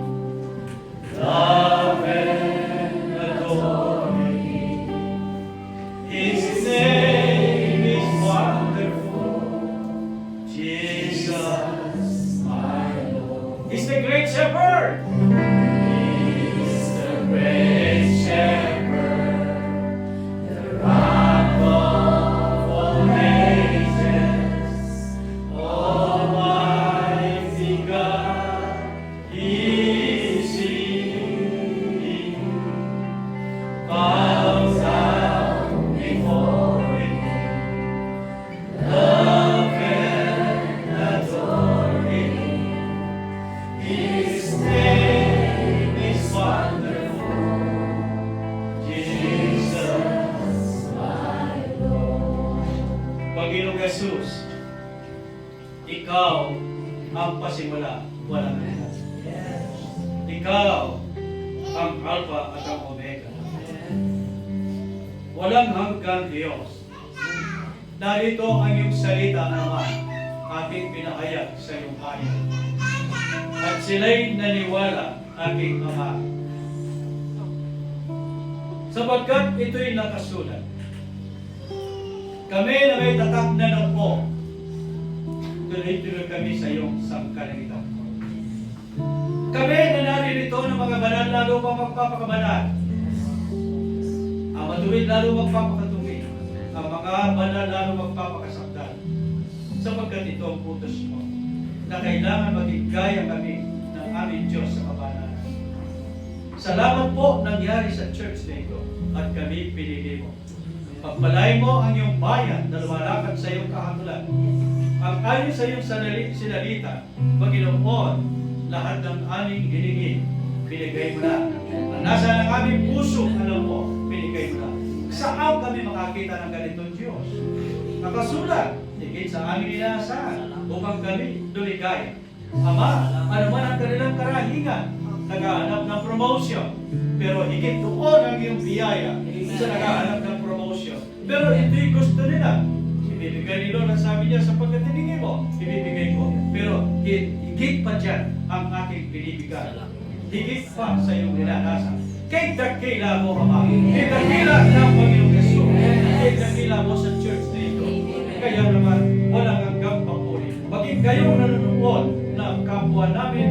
love and adore Him. His name is wonderful, Jesus, my Lord. He's the great shepherd. He's the great shepherd, the rock of all ages, Almighty God. He is singing, bow down before Him, love and adore Him. His name is wonderful, Jesus, my Lord. Panginoong Jesus, Ikaw ang pasimula, walang hanggan. Ikaw ang Alpha at ang Omega. Walang hanggang Diyos. Narito ang iyong salita naman, aking pinahayag sa iyong hayag. At sila'y naniwala, aking Ama. Sapagkat ito'y nakasulat. Kami na may tatak na noo, tuloy-tuloy kami sa iyong sangkalitan. ng mga banal lalo pang magpapakabanal. Ang matuwid lalo magpapakatuwid. Ang mga banal lalo magpapakasakdal. Sapagkat ito ang utos mo na kailangan maging gaya kami ng aming Diyos sa kabanalan. Salamat po nangyari sa church na ito at kami pinili mo. Pagpalain mo ang iyong bayan na lumalakad sa iyong kahatulan. Ang ayon sa iyong sinalita, Panginoon, lahat ng aming hiningin, binigay mo na. Ang nasa ng aming puso, alam mo, binigay mo na. Saan kami makakita ng ganitong Diyos? Nakasulat, higit sa aming inaasahan, upang kami lumigaya. Ama, ano man ang kanilang karahingan, naghahanap ng promotion. Pero higit doon ang iyong biyaya sa naghahanap ng promotion. Pero ito'y gusto nila. Ibibigay ni Lord ang sabi niya, sapagkat hiningi mo, ibibigay ko. Pero higit pa dyan ang aking binibigay. Higit pa sa iyong nilalasa. Kay dakila mo, Ama. Kay dakila ng Panginoong Yesus. Kay dakila mo sa church na ito. Kaya naman, walang hanggang papuri. Maging kayong nanonood ng kapwa namin,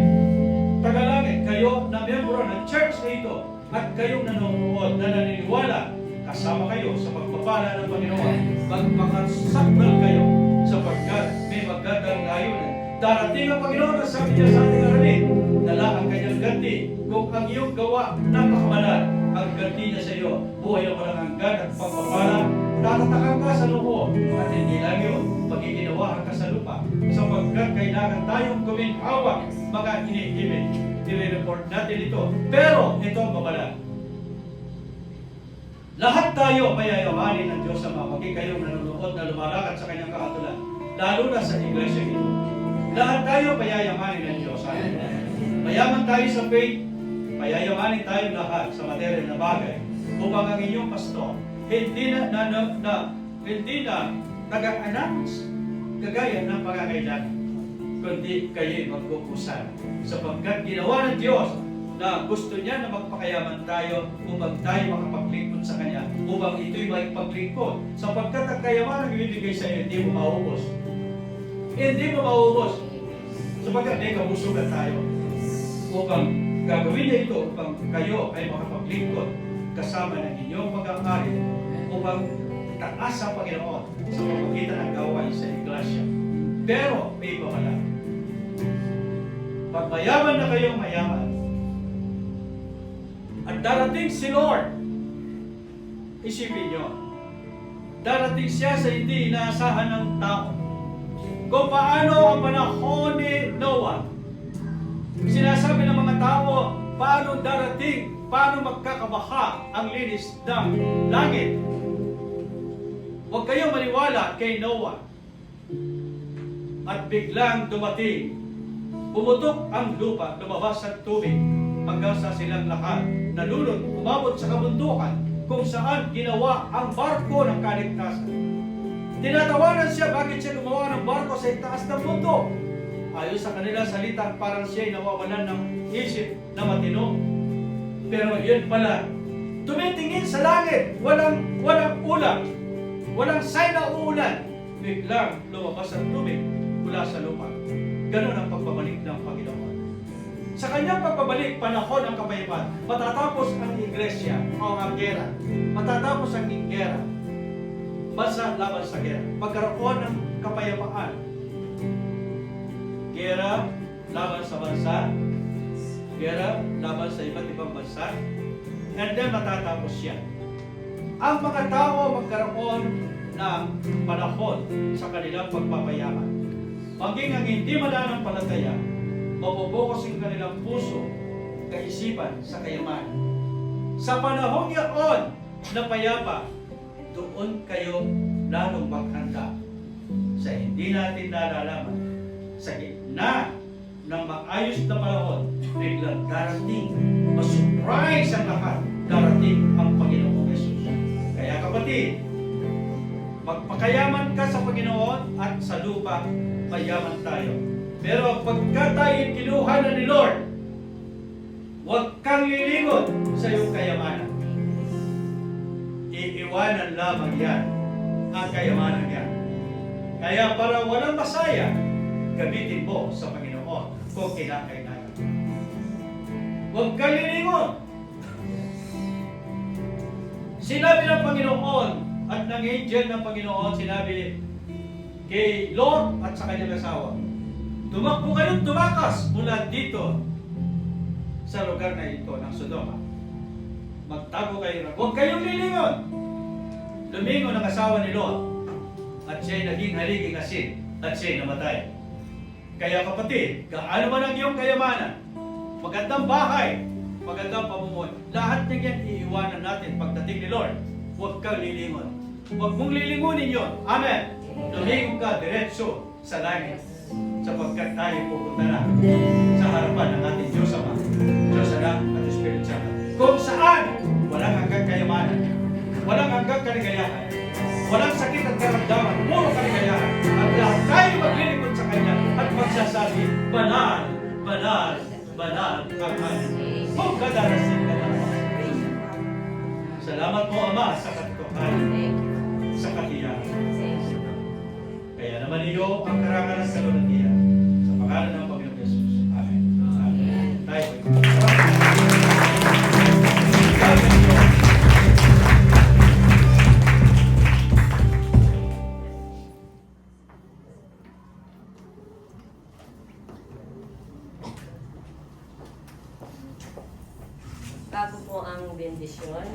tagalangit, kayo na miyembro ng church na ito, at kayong nanonood na naniniwala, kasama kayo sa pagpapala ng Panginoon, magpakasakdal kayo sapagkat may magandang layunin. Darating ang Panginoon na sabi niya sa ating aralin, dala ang kanyang ganti. Kung ang iyong gawa napakabanal, ang ganti niya sa iyo, buhay ang walang hanggan at pagpapala, tatatakan ka sa loob. At hindi lang yun, magiginawahan ka sa lupa. Sapagkat kailangan tayong gawing hawak, mga inihimik. I-report natin ito. Pero ito ang babala. Lahat tayo mayayamanin ng Diyos Ama, maging kayong nanonood na lumalakad sa kanyang kahatulan, lalo na sa iglesia ito. Lahat tayo payayamanin ng Diyos. Mayaman tayo sa faith, payayamanin tayo lahat sa material na bagay upang ang inyong pastor hindi na nag-announce kagaya ng pangangailangan, kundi kayo'y magkukusan sapagkat ginawa ng Diyos na gusto niya na magpakayaman tayo upang tayo makapaglingkod sa Kanya, upang ito'y may paglingkod. Sapagkat ang kayaman ang ibibigay sa iyo, hindi mo mauubos. Hindi mo mauubos. Sapagkat may kabusugan tayo. Upang gagawin niya ito, upang kayo ay makapaglingkod kasama ng inyong pag-aari, upang itaas ang Panginoon sa pamamagitan ng gawain sa iglesia. Pero may iba pala. Pag mayaman na kayong mayaman, at darating si Lord, isipin nyo, darating siya sa hindi inaasahan ng tao. Kung paano ang panahon ni Noah, sinasabi ng mga tao, paano darating, paano magkakabaha ang linis ng langit. Huwag kayong maniwala kay Noah. At biglang dumating, pumutok ang lupa, lumabas ang tubig, hanggang sa silang lahat nalulod, umabot sa kabundukan kung saan ginawa ang barko ng kaligtasan. Tinatawanan siya bakit siya gumawa ng barko sa itaas ng mundo. Ayon sa kanilang salita, parang siya'y nawawalan ng isip na matino. Pero yun pala, tumitingin sa langit, walang ulam, walang sign na uulan. Biglang lumabas ang tubig mula sa lupa. Ganun ang pagbabalik ng Panginoon. Sa kanyang pagbabalik, panahon ng kapayapaan, matatapos ang iglesia o ang gera. Matatapos ang gera. Bansa laban sa gera. Magkaroon ng kapayapaan. Gera laban sa bansa. Gera laban sa iba't ibang bansa. And then matatapos yan. Ang mga tao magkaroon ng panahon sa kanilang pagpapayaman. Maging ang hindi mananampalataya, mabubukas ang kanilang puso, kaisipan sa kayamanan. Sa panahon yaon na payapa, doon kayo lalong maghanda sa hindi natin nalalaman. Sa gitna ng maayos na panahon, biglang darating, masurprise ang lahat, darating ang Panginoong Yesus. Kaya kapatid, magpakayaman ka sa Panginoon at sa lupa, mayaman tayo. Pero pagka tayo kinuha na ni Lord, huwag kang lilingon sa iyong kayamanan. Iiwanan lamang yan, ang kayamanan yan. Kaya para walang masaya, gamitin mo sa Panginoon kung kinakailangan. Huwag kang lilingon. Sinabi ng Panginoon at ng angel ng Panginoon, sinabi kay Lot at sa kanyang asawa, tumakbo kayong tumakas mula dito sa lugar na ito ng Sodoma. Magtago kayo. Huwag kayong lilingon. Lumingon ang asawa ni Lot at siya'y naging haliging asin at siya'y namatay. Kaya kapatid, gaano man ang iyong kayamanan, magandang bahay, magandang pamumuhay, lahat ng yan iiwanan natin pagdating ni Lord. Huwag kang lilingon. Huwag mong lilingunin yun. Amen. Lumingon ka diretso sa langit sapagkat tayo pupunta na sa harapan ng ating Diyos Ama, Diyos Anak at Espiritu Santo. Kung saan walang hanggang kayamanan, walang hanggang kaligayahan, walang sakit at karamdaman, puro kaligayahan, at lahat tayo maglilingkod sa Kanya at magsasabi, banal, banal, banal ang Kanya. Kung kadarasin ka na. Salamat po, Ama, sa katotohanan, sa katiyahan. Kaya naman iyo ang karangalan sa kalulatian. Sa pangalan ng Panginoon Jesus. Amen. Amen. Tayo po. Bago po ang bendisyon,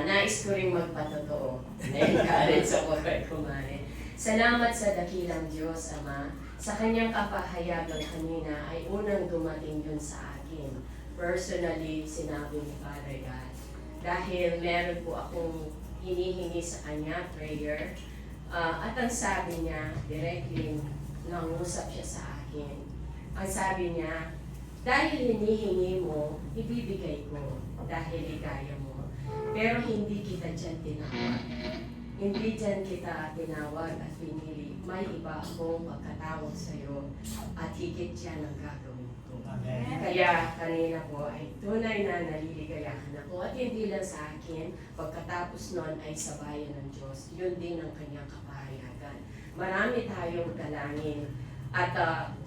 nais ko rin magpatotoo. Na-encourage ako kay Kumare. Salamat sa dakilang Diyos, Ama. Sa kanyang kapahayagan kanina ay unang dumating yun sa akin. Personally, sinabi ni Father God. Dahil meron po akong hinihingi sa kanya, prayer. At ang sabi niya, directly, nangusap siya sa akin. Ang sabi niya, dahil hinihingi mo, ibibigay ko. Dahil ikaya mo. Pero hindi kita dyan tinawag. Hindi dyan kita tinawag at pinili. May iba akong pagkatawag sa'yo at higit yan ang gagawin ko. Amen. Kaya kanina po ay tunay na naliligayahan ako at hindi lang sa akin, pagkatapos nun ay sa bayan ng Diyos. Yun din ang kanyang kapahayagan. Marami tayong dalangin at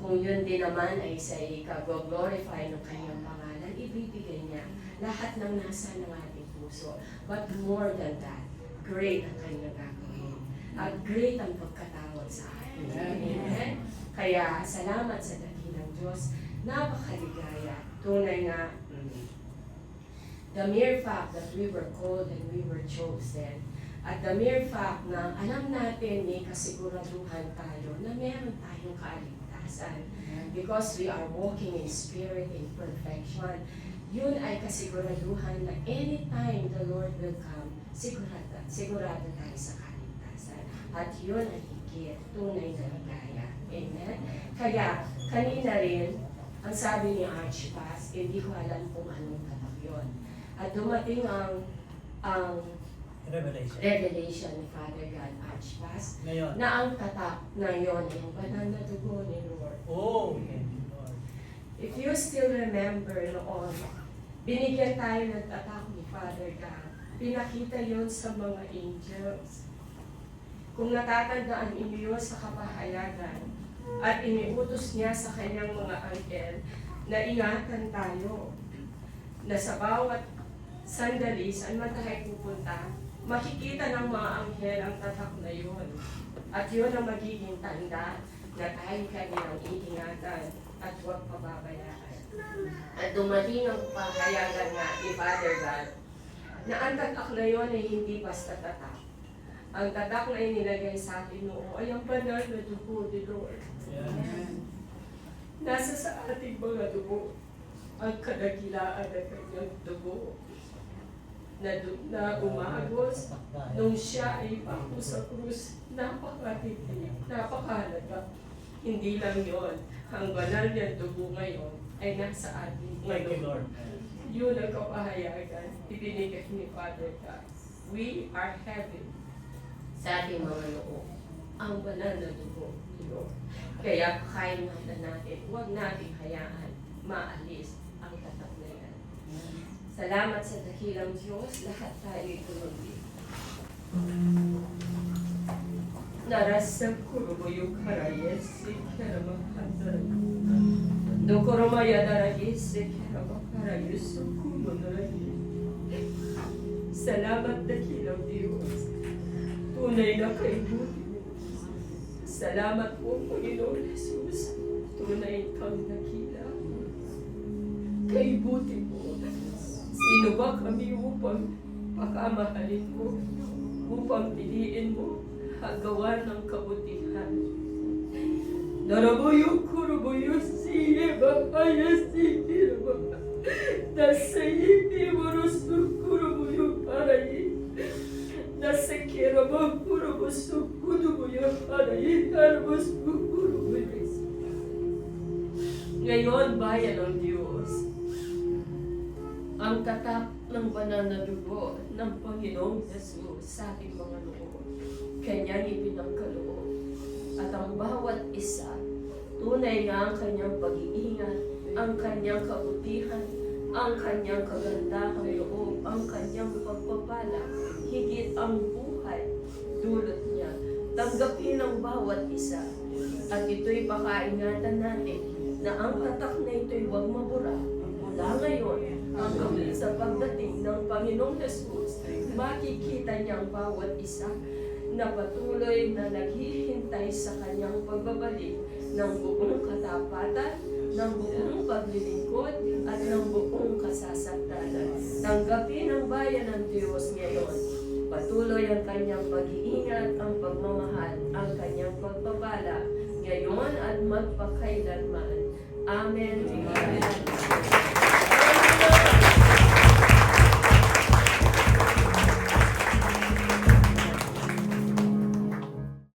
kung yun din naman ay sa ika-glorify ng kanyang pangalan, ibibigay niya lahat ng nasa ng ating puso. But more than that, great ang kanyang gagawin. At great ang pagkatawad sa atin. Amen? Kaya salamat sa dakilang Diyos. Napakaligaya. Tunay nga, the mere fact that we were called and we were chosen, at the mere fact na alam natin may kasiguraduhan tayo na meron tayong kaligtasan because we are walking in spirit in perfection. Yun ay kasiguraduhan na anytime the Lord will come, sigurado tayo sa kaligtasan. At yun ang higit, tunay na ligaya. Amen? Kaya, kanina rin, ang sabi ni Archpass, hindi ko alam kung anong tatak yun. At dumating ang revelation ni Father God Archpass Ngayon. na ang tatak na yun, yung banal na dugo ni Lord. Oh, thank you, Lord. If you still remember noon, binigyan tayo ng tatak ni Father God. Pinakita yon sa mga angels. Kung natatandaan inyo sa kapahayagan at iniutos niya sa kanyang mga anghel na ingatan tayo na sa bawat sandali saan man tayo pupunta, makikita ng mga anghel ang tatak na yun. At yun ang magiging tanda na tayo kanilang iingatan at huwag pababayaan. At dumating ang pahayagan nga ni Father God na ang tatak na yun ay hindi basta tatak. Ang tatak na inilagay sa atin noon ay ang banal na dugo ni Lord. Yes. Nasa sa ating mga dugo ang kadakilaan ng kanyang dugo na umagos nung siya ay pako sa krus. Napakatindi, napakahalaga. Hindi lang yon. Ang banal niyang dugo ngayon ay nasa ating Thank you, Lord. Yun ang kapahayagan. Ibinigay ni Father God. We are having sa ating mga noo ang banal na dugo ni Lord. Kaya kakaingatan natin, huwag natin hayaan maalis ang tatak na yan. Salamat sa dakilang Diyos, lahat tayo tumuli. Narasa kuruboyu karayesi kerama hatara. Dokoromaya darayesi kerama karayusu kumunarayi. Salamat dakilang Diyos. Tunay na kaibuti mo. Salamat po, Panginoon Jesus. Tunay kang dakila. Kaibuti mo. Sino ba kami upang pakamahalin mo? Upang piliin mo? Hagawa ng kabutihan. Naraboyo kuruboyo siye bakaya siye ba. Nasayi bimorusu kuruboyo parayi. Nasekera ba kurubosu kuruboyo parayi. Harbosu kuruboyo. Ngayon, bayan ng Diyos, ang tatak ng banal na dugo ng Panginoong Jesus sa ating mga noo, Kanyang ipinagkaloob. At ang bawat isa, tunay nga ang kanyang pag-iingat, ang kanyang kabutihan, ang kanyang kagandahang loob, ang kanyang pagpapala, higit ang buhay, dulot niya. Tanggapin ang bawat isa. At ito'y pakaingatan natin na ang tatak na ito'y huwag mabura mula ngayon hanggang sa pagdating ng Panginoong Jesus. Makikita niya ang bawat isa na patuloy na naghihintay sa kanyang pagbabalik ng buong katapatan, ng buong paglilingkod, at ng buong kasasakdalan. Tanggapin ang bayan ng Diyos ngayon. Patuloy ang kanyang pag-iingat, ang pagmamahal, ang kanyang pagpapala, ngayon at magpakailanman. Amen. Amen.